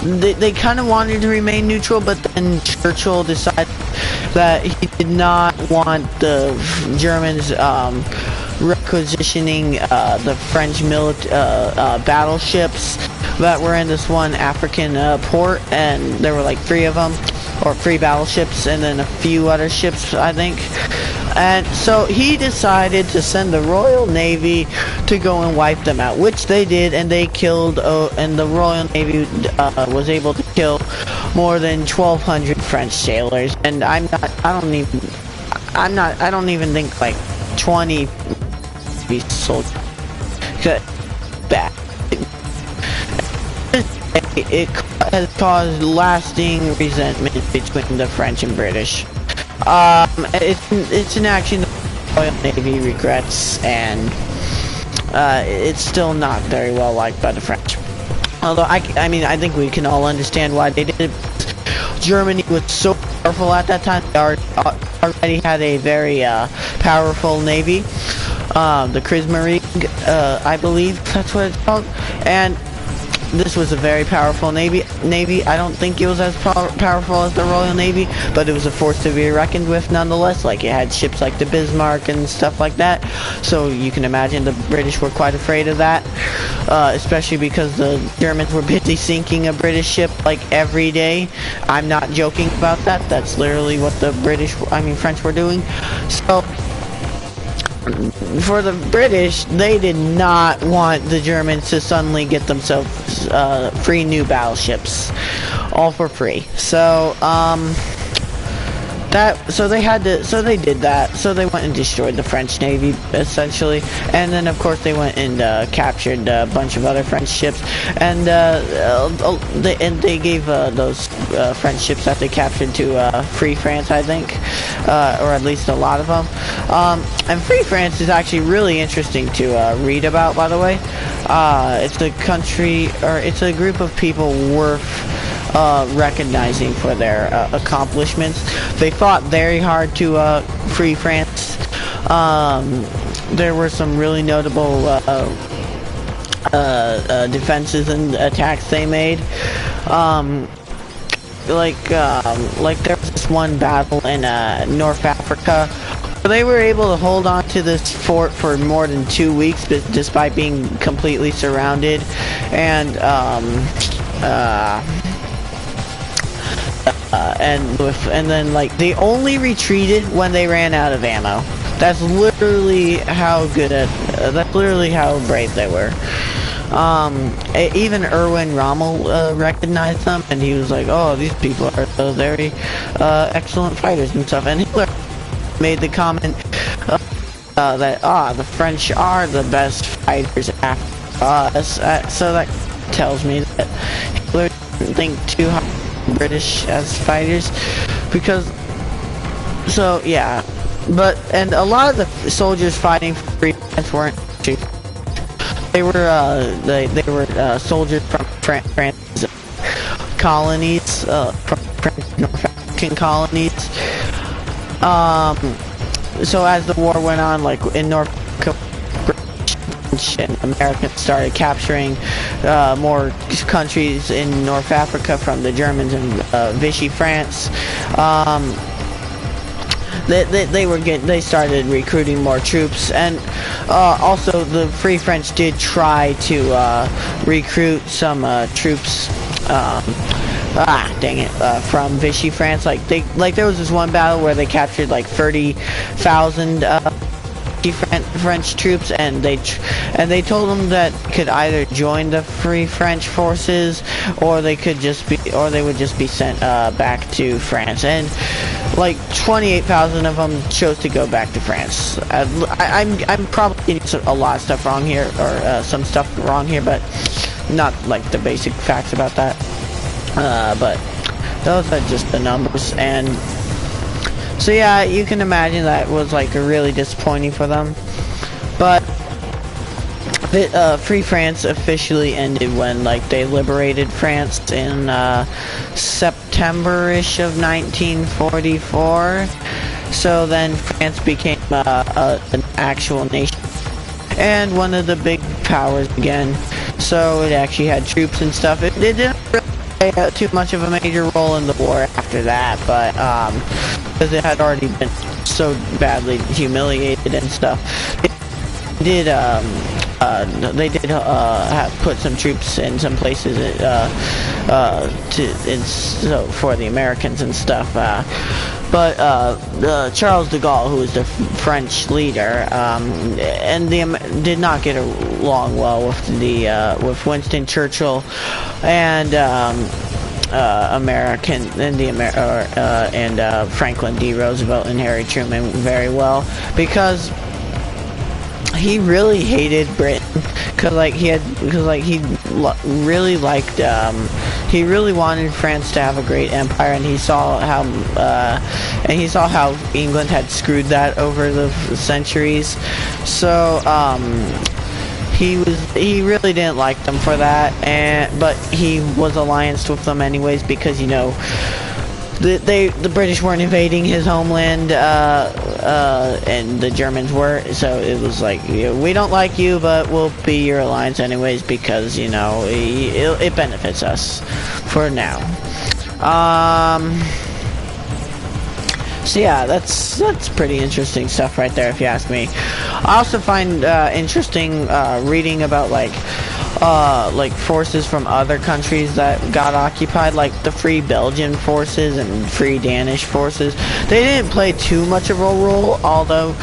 they kind of wanted to remain neutral, but then Churchill decided that he did not want the Germans requisitioning the French battleships that were in this one African port, and there were like 3 of them, or 3 battleships, and then a few other ships, I think. And so he decided to send the Royal Navy to go and wipe them out, which they did, and they killed, and the Royal Navy was able to kill more than 1,200 French sailors. And I don't even think like 20 soldiers. Bad. It has caused lasting resentment between the French and British. It's an action the Royal Navy regrets, and it's still not very well liked by the French. Although I mean, I think we can all understand why they did it. Germany was so powerful at that time. They already had a very powerful navy, the Kriegsmarine, I believe that's what it's called, and this was a very powerful navy. I don't think it was as powerful as the Royal Navy, but it was a force to be reckoned with nonetheless. Like, it had ships like the Bismarck and stuff like that. So you can imagine the British were quite afraid of that, especially because the Germans were busy sinking a British ship like every day. I'm not joking about that. That's literally what the French were doing. So for the British, they did not want the Germans to suddenly get themselves 3 new battleships, all for free. So they did that. So they went and destroyed the French Navy, essentially, and then of course they went and captured a bunch of other French ships, and they gave those French ships that they captured to Free France, I think, or at least a lot of them. And Free France is actually really interesting to read about, by the way. It's a country, or it's a group of people worth recognizing for their accomplishments. They fought very hard to free France. There were some really notable defenses and attacks they made. Like there was this one battle in North Africa where they were able to hold on to this fort for more than 2 weeks, despite being completely surrounded, and then like they only retreated when they ran out of ammo. That's literally how that's literally how brave they were. Even Erwin Rommel recognized them, and he was like, "Oh, these people are very excellent fighters and stuff." And Hitler made the comment that the French are the best fighters after us. So that tells me that Hitler didn't think too hard of British as fighters, because yeah. And a lot of the soldiers fighting for Free France weren't too. They were soldiers from France's colonies, from French North African colonies. So as the war went on, like in North Africa, British and Americans started capturing more countries in North Africa from the Germans and Vichy France. They started recruiting more troops, and also the Free French did try to recruit some troops. From Vichy France. Like there was this one battle where they captured like 30,000 French troops, and they told them that could either join the Free French forces, or they would just be sent back to France. And like 28,000 of them chose to go back to France. I'm probably getting a lot of stuff wrong here, or some stuff wrong here, but not like the basic facts about that. But those are just the numbers. And so yeah, you can imagine that was like really disappointing for them. But Free France officially ended when like they liberated France in September-ish of 1944. So then France became an actual nation and one of the big powers again. So it actually had troops and stuff. It didn't really play too much of a major role in the war after that, but because it had already been so badly humiliated and stuff. They did put some troops in some places for the Americans and stuff. But Charles de Gaulle, who was the French leader, did not get along well with Winston Churchill and Franklin D. Roosevelt and Harry Truman very well, because he really hated Britain, he really wanted France to have a great empire, and he saw how England had screwed that over the centuries. So he really didn't like them for that, but he was allianced with them anyways, because the British weren't invading his homeland, and the Germans were, so it was like, we don't like you, but we'll be your alliance anyways, because it benefits us for now. So yeah, that's pretty interesting stuff right there, if you ask me. I also find interesting reading about like forces from other countries that got occupied, like the Free Belgian forces and Free Danish forces. They didn't play too much of a role, although,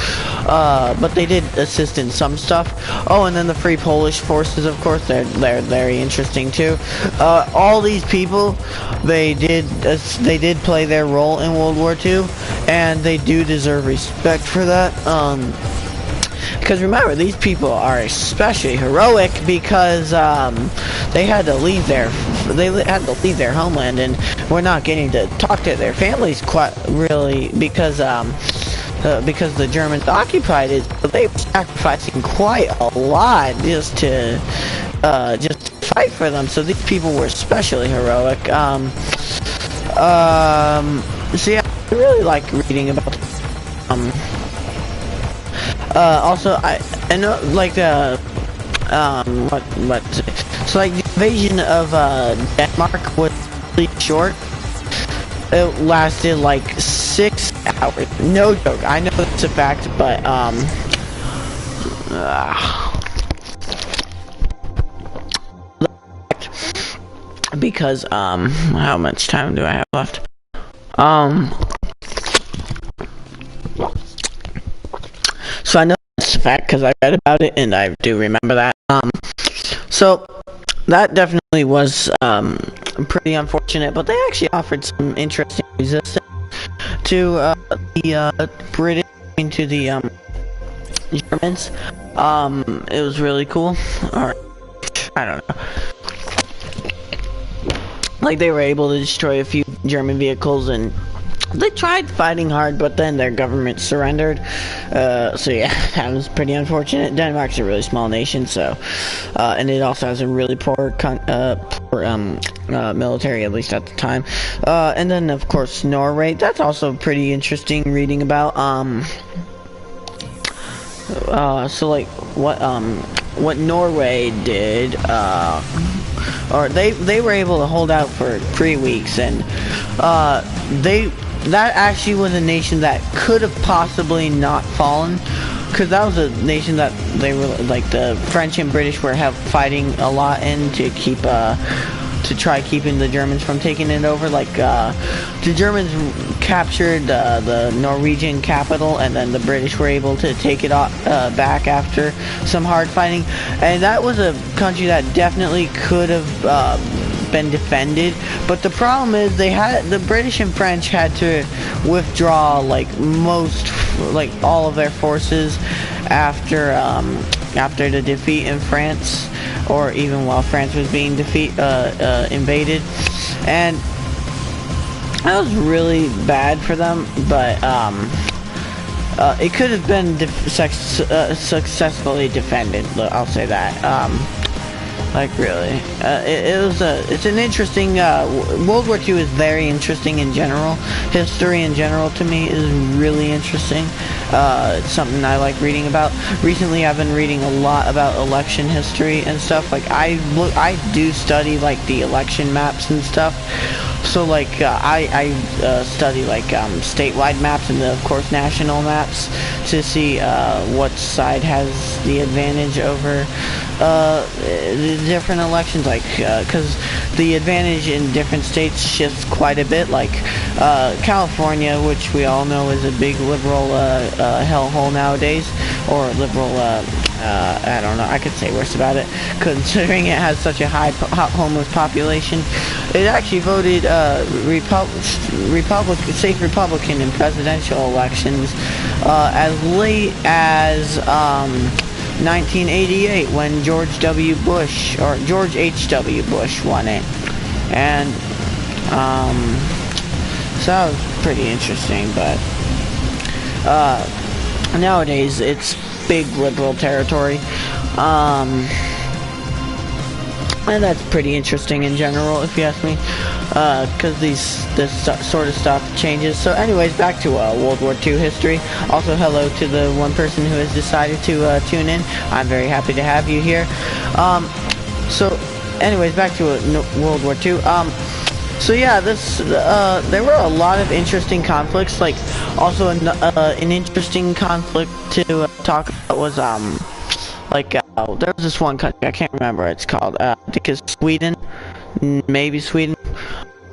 but they did assist in some stuff. Oh, and then the Free Polish forces, of course, they're very interesting too. All these people, they did play their role in World War II, and they do deserve respect for that. Because remember, these people are especially heroic because they had to leave their homeland, and we're not getting to talk to their families quite really because the Germans occupied it. But they were sacrificing quite a lot just to fight for them. So these people were especially heroic. So yeah, I really like reading about also, I know, like, so like the invasion of Denmark was really short. It lasted like 6 hours. No joke. I know that's a fact, but because how much time do I have left? So I know that's a fact because I read about it and I do remember that. So that definitely was pretty unfortunate, but they actually offered some interesting resistance to the British, to the Germans. It was really cool. Or I don't know. Like, they were able to destroy a few German vehicles, and they tried fighting hard, but then their government surrendered. So yeah, that was pretty unfortunate. Denmark's a really small nation, so and it also has a really poor military, at least at the time. And then of course Norway. That's also pretty interesting reading about. So like what Norway did, or they were able to hold out for 3 weeks, and that actually was a nation that could have possibly not fallen, because that was a nation that they were, like, the French and British were fighting a lot in to to try keeping the Germans from taking it over. Like the Germans captured the Norwegian capital, and then the British were able to take it back after some hard fighting. And that was a country that definitely could have been defended, but the problem is the British and French had to withdraw like all of their forces after the defeat in France, or even while France was being invaded, and that was really bad for them. But it could have been successfully defended. I'll say that. Like really, it's an interesting, World War II is very interesting in general. History in general to me is really interesting. It's something I like reading about. Recently I've been reading a lot about election history and stuff. Like I do study like the election maps and stuff. So like I study like statewide maps and of course national maps to see what side has the advantage over the different elections, like because the advantage in different states shifts quite a bit. Like California, which we all know is a big liberal hellhole nowadays, or liberal I don't know, I could say worse about it, considering it has such a high homeless population. It actually voted safe Republican in presidential elections as late as 1988, when George W. Bush, or George H.W. Bush won it. And so that was pretty interesting. But nowadays it's big liberal territory, and that's pretty interesting in general, if you ask me, because this sort of stuff changes. So anyways, back to World War II history. Also, hello to the one person who has decided to tune in. I'm very happy to have you here. So anyways, back to World War II. So yeah, there were a lot of interesting conflicts. Like, also an interesting conflict to talk about was there was this one country, I can't remember what it's called. I think it's Sweden, maybe Sweden.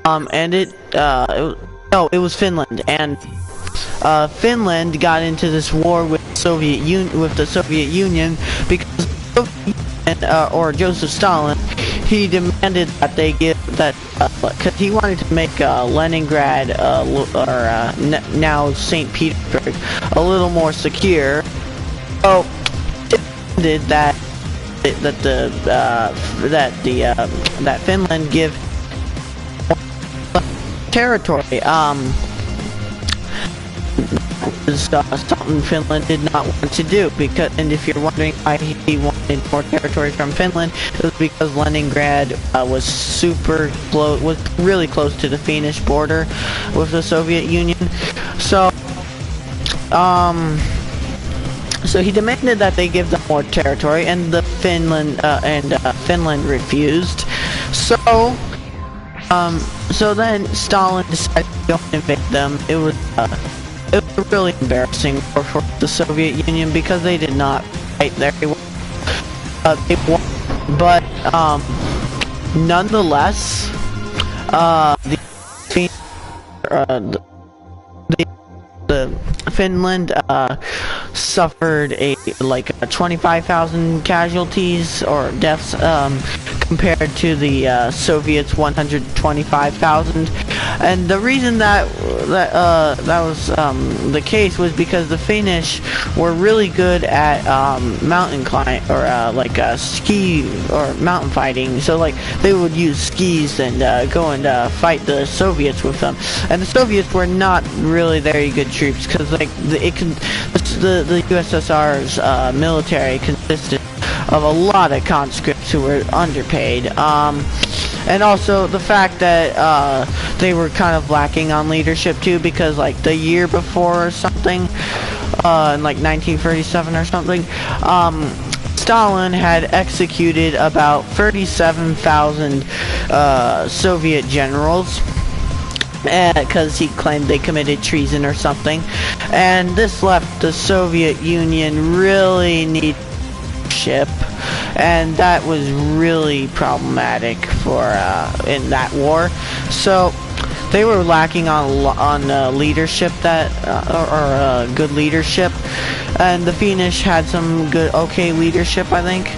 And it was Finland, and Finland got into this war with the Soviet Union because or Joseph Stalin, he demanded that they give that because he wanted to make Leningrad now St. Petersburg a little more secure. So demanded that Finland give territory. Something Finland did not want to do, and if you're wondering why he wanted more territory from Finland, it was because Leningrad was really close to the Finnish border with the Soviet Union. So so he demanded that they give them more territory, and Finland refused. So then Stalin decided to go and invade them. It was really embarrassing for the Soviet Union because they did not fight very well. They won, but nonetheless, Finland suffered 25,000 casualties or deaths compared to the Soviets' 125,000. And the reason that was the case was because the Finnish were really good at mountain climb, or ski or mountain fighting. So like they would use skis and go and fight the Soviets with them. And the Soviets were not really very good troops, because like the USSR's military consisted of a lot of conscripts who were underpaid. And also the fact that they were kind of lacking on leadership too, because like the year before or something, in like 1937 or something, Stalin had executed about 37,000 Soviet generals, because he claimed they committed treason or something. And this left the Soviet Union really needed leadership, and that was really problematic for in that war. So they were lacking on leadership or good leadership, and the Finnish had some okay leadership, I think.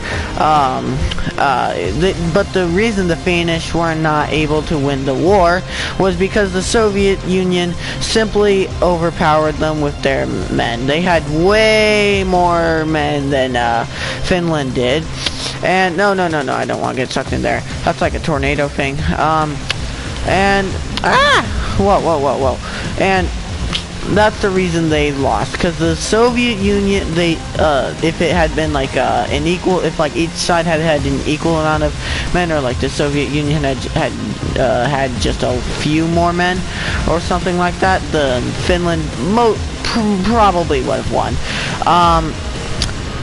But the reason the Finnish were not able to win the war was because the Soviet Union simply overpowered them with their men. They had way more men than Finland did. And no, I don't want to get sucked in there. That's like a tornado thing. Whoa. And that's the reason they lost, because the Soviet Union, if it had been like if like each side had an equal amount of men, or like the Soviet Union had just a few more men or something like that, the Finland probably would have won.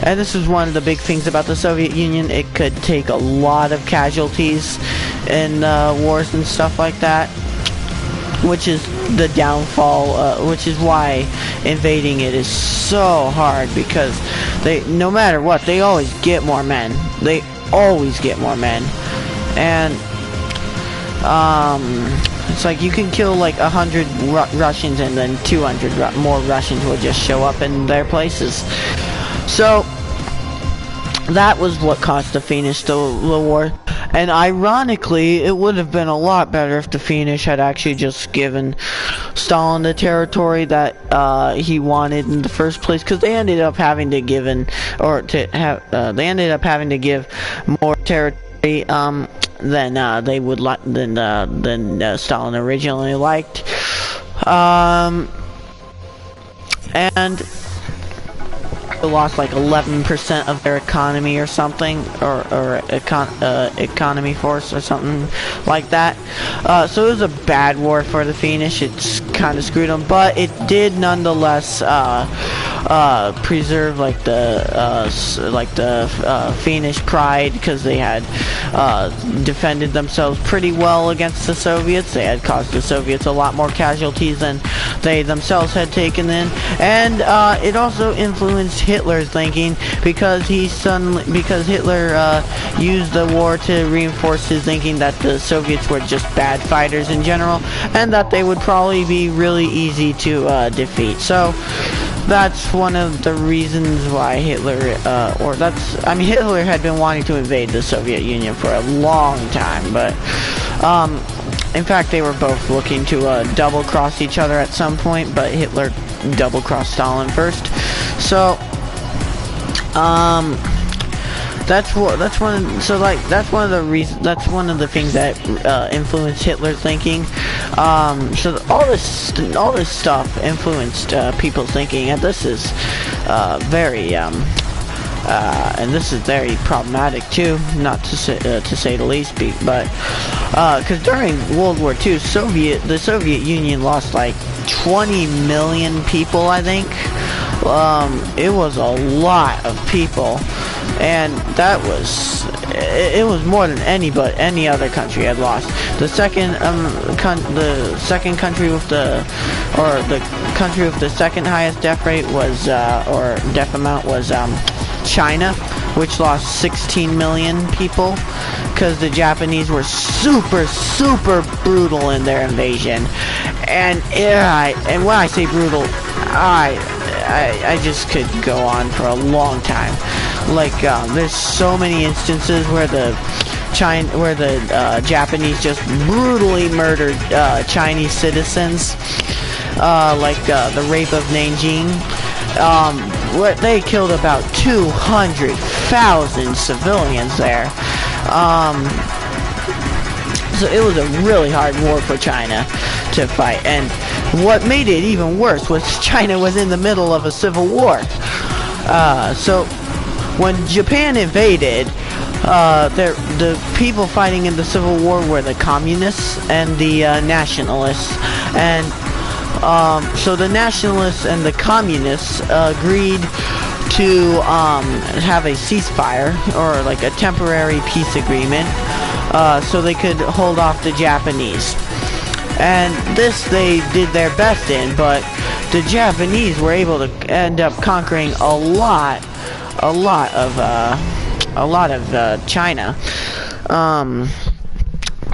And this is one of the big things about the Soviet Union. It could take a lot of casualties in wars and stuff like that, which is the downfall, which is why invading it is so hard, because no matter what, they always get more men. They always get more men. And it's like you can kill like 100 Russians, and then 200 more Russians will just show up in their places. So that was what cost the Finnish the war. And ironically, it would have been a lot better if the Finnish had actually just given Stalin the territory that he wanted in the first place, because they ended up having to give more territory than they would like than Stalin originally liked, and lost like 11% of their economy or something, or economy force or something like that. So it was a bad war for the Finnish. It's kind of screwed them, but it did nonetheless preserve like the Finnish pride, because they had defended themselves pretty well against the Soviets. They had caused the Soviets a lot more casualties than they themselves had taken in, and it also influenced Hitler's thinking, because Hitler used the war to reinforce his thinking that the Soviets were just bad fighters in general, and that they would probably be really easy to defeat. So that's one of the reasons why Hitler Hitler had been wanting to invade the Soviet Union for a long time, but in fact they were both looking to double-cross each other at some point, but Hitler double-crossed Stalin first. So that's one of the things that influenced Hitler's thinking. So all this stuff influenced people's thinking, and this is very problematic too, not to say the least. But because during World War II, the Soviet Union lost like 20 million people, I think. It was a lot of people, and it was more than any other country had lost. The second country with the second highest death rate was or death amount was China, which lost 16 million people, because the Japanese were super brutal in their invasion. And when I say brutal, I just could go on for a long time. Like there's so many instances where the Japanese just brutally murdered Chinese citizens, like the rape of Nanjing. They killed about 200,000 civilians there. So it was a really hard war for China to fight, and what made it even worse was China was in the middle of a civil war. So when Japan invaded, the people fighting in the civil war were the communists and the nationalists, and so the nationalists and the communists agreed to have a ceasefire, or like a temporary peace agreement, so they could hold off the Japanese. And this they did their best in, but the Japanese were able to end up conquering a lot of China.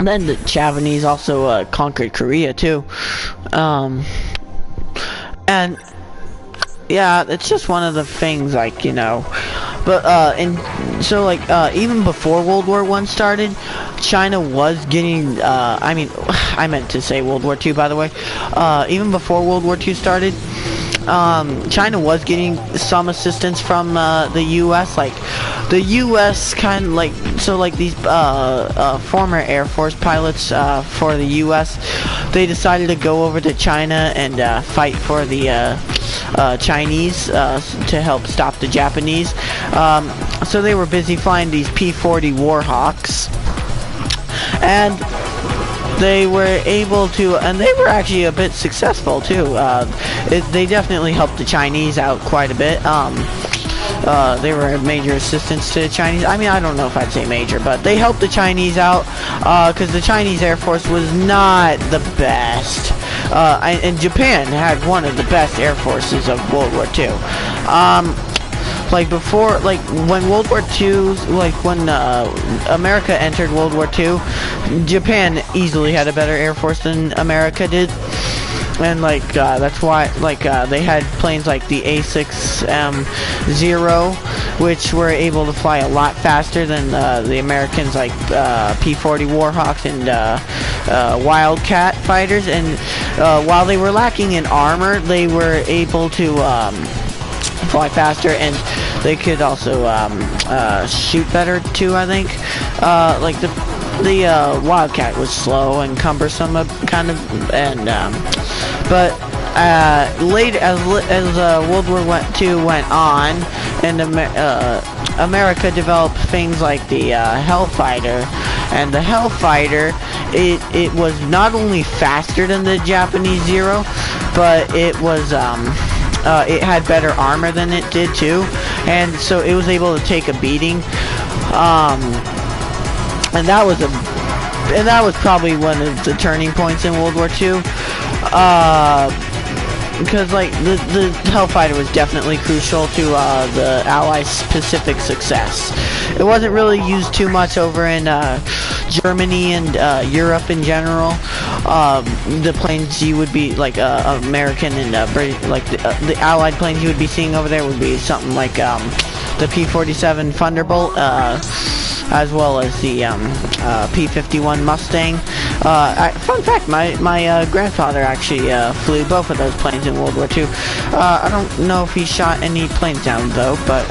Then the Japanese also conquered Korea too. And yeah, it's just one of the things, like, you know. But and so, like, even before World War I started, China was getting I mean, I meant to say World War II, by the way. Even before World War II started, China was getting some assistance from the U.S. Like, the U.S. kind of like, so like these former Air Force pilots for the U.S., they decided to go over to China and fight for the Chinese to help stop the Japanese. So they were busy flying these P-40 Warhawks, and they were able to, and they were actually a bit successful too. They definitely helped the Chinese out quite a bit. They were a major assistance to the Chinese. I mean, I don't know if I'd say major, but they helped the Chinese out because the Chinese Air Force was not the best. And Japan had one of the best Air Forces of World War II. Like before, like when World War II, like when America entered World War II, Japan easily had a better Air Force than America did. And like that's why, like, they had planes like the A6M0, which were able to fly a lot faster than the Americans, like P-40 Warhawks and Wildcat fighters. And while they were lacking in armor, they were able to fly faster, and they could also shoot better too, I think. Like the Wildcat was slow and cumbersome, kind of, and but later, as World War II went on, and America developed things like the Hellfighter, and the Hellfighter, it was not only faster than the Japanese Zero, but it was it had better armor than it did too, and so it was able to take a beating. And that was probably one of the turning points in World War II, because like the Hellfighter was definitely crucial to the Allies' Pacific success. It wasn't really used too much over in Germany and Europe in general. The planes you would be like American and like the Allied planes you would be seeing over there would be something like the P-47 Thunderbolt, as well as the P-51 Mustang. Fun fact, my grandfather actually flew both of those planes in World War II. I don't know if he shot any planes down though, but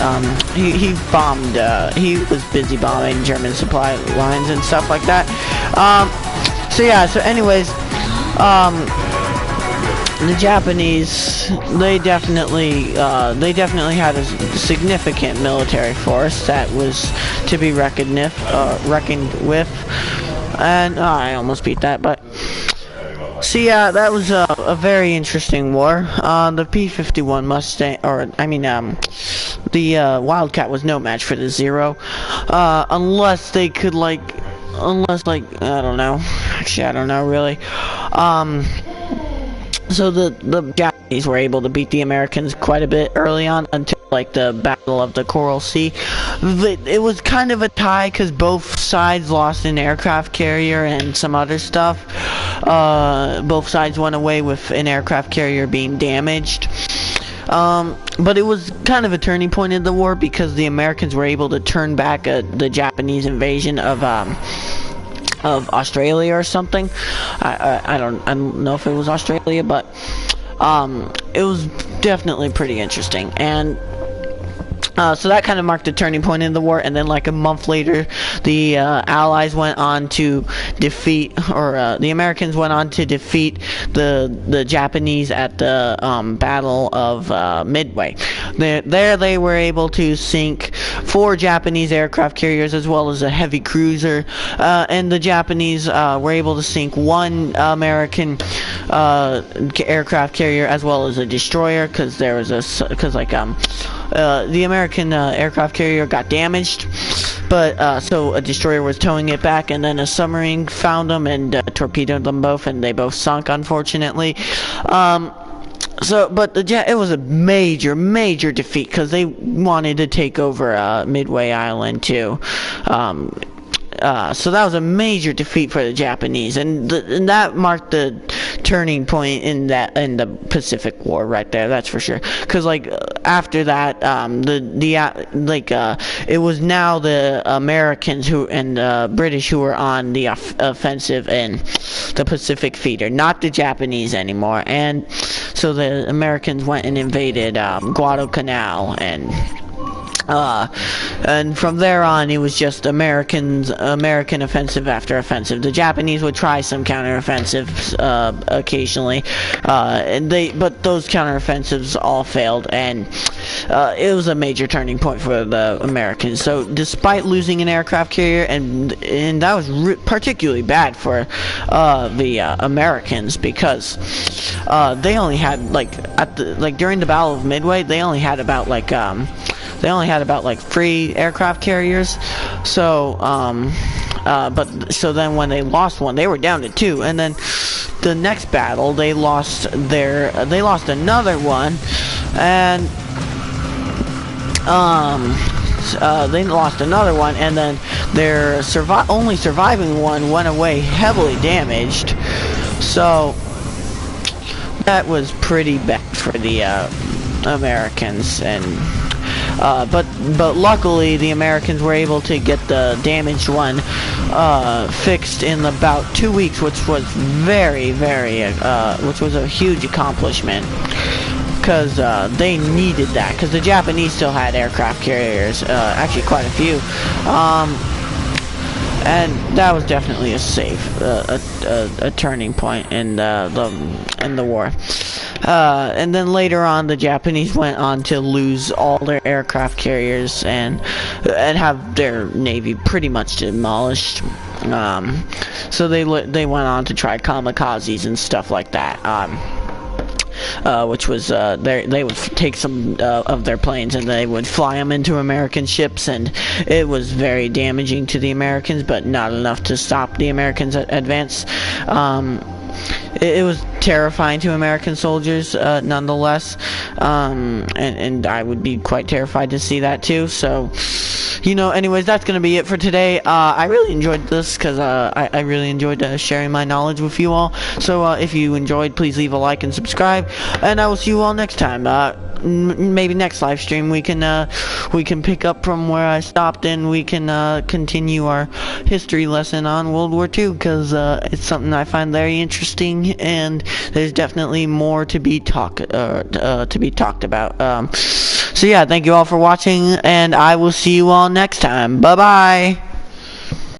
he bombed, he was busy bombing German supply lines and stuff like that. So yeah, so anyways, the Japanese, they definitely had a significant military force that was to be reckoned with, and I almost beat that, but so yeah, that was a very interesting war. The P-51 Mustang, or I mean, the Wildcat was no match for the Zero, unless they could I don't know, actually I don't know really. So the Japanese were able to beat the Americans quite a bit early on until like the Battle of the Coral Sea. It was kind of a tie because both sides lost an aircraft carrier and some other stuff. Both sides went away with an aircraft carrier being damaged. But it was kind of a turning point in the war because the Americans were able to turn back the Japanese invasion of Australia or something. I don't know if it was Australia, but it was definitely pretty interesting. And so that kind of marked a turning point in the war, and then like a month later, the Allies went on to defeat, or the Americans went on to defeat the Japanese at the Battle of Midway. There they were able to sink 4 Japanese aircraft carriers as well as a heavy cruiser, and the Japanese were able to sink 1 American aircraft carrier as well as a destroyer, because there was the American aircraft carrier got damaged, but so a destroyer was towing it back, and then a submarine found them and torpedoed them both, and they both sunk, unfortunately. Yeah, it was a major defeat because they wanted to take over Midway Island too. So that was a major defeat for the Japanese, and that marked the turning point in the Pacific War right there. That's for sure. Because after that, it was now the Americans and British who were on the offensive in the Pacific theater, not the Japanese anymore. And so the Americans went and invaded Guadalcanal and from there on, it was just American offensive after offensive. The Japanese would try some counteroffensives occasionally, but those counteroffensives all failed, and it was a major turning point for the Americans. So, despite losing an aircraft carrier, and that was particularly bad for the Americans because they only had during the Battle of Midway, they only had about 3 aircraft carriers. So then when they lost one, they were down to 2, and then the next battle they lost another one, and and then their only surviving one went away heavily damaged. So that was pretty bad for the Americans, and but luckily the Americans were able to get the damaged one fixed in about 2 weeks, which was which was a huge accomplishment, because they needed that, because the Japanese still had aircraft carriers, actually quite a few, and that was definitely a turning point in the war. And then later on, the Japanese went on to lose all their aircraft carriers and have their navy pretty much demolished. So they went on to try kamikazes and stuff like that. Which was they would take some of their planes and they would fly them into American ships, and it was very damaging to the Americans, but not enough to stop the Americans' advance. It was terrifying to American soldiers, nonetheless, and I would be quite terrified to see that too. So, anyways, that's gonna be it for today. I really enjoyed this because I really enjoyed sharing my knowledge with you all. So if you enjoyed, please leave a like and subscribe, and I will see you all next time. Maybe next live stream we can pick up from where I stopped, and we can continue our history lesson on World War II, because it's something I find very interesting, and there's definitely more to be talked about. So yeah, thank you all for watching, and I will see you all next time. Bye bye.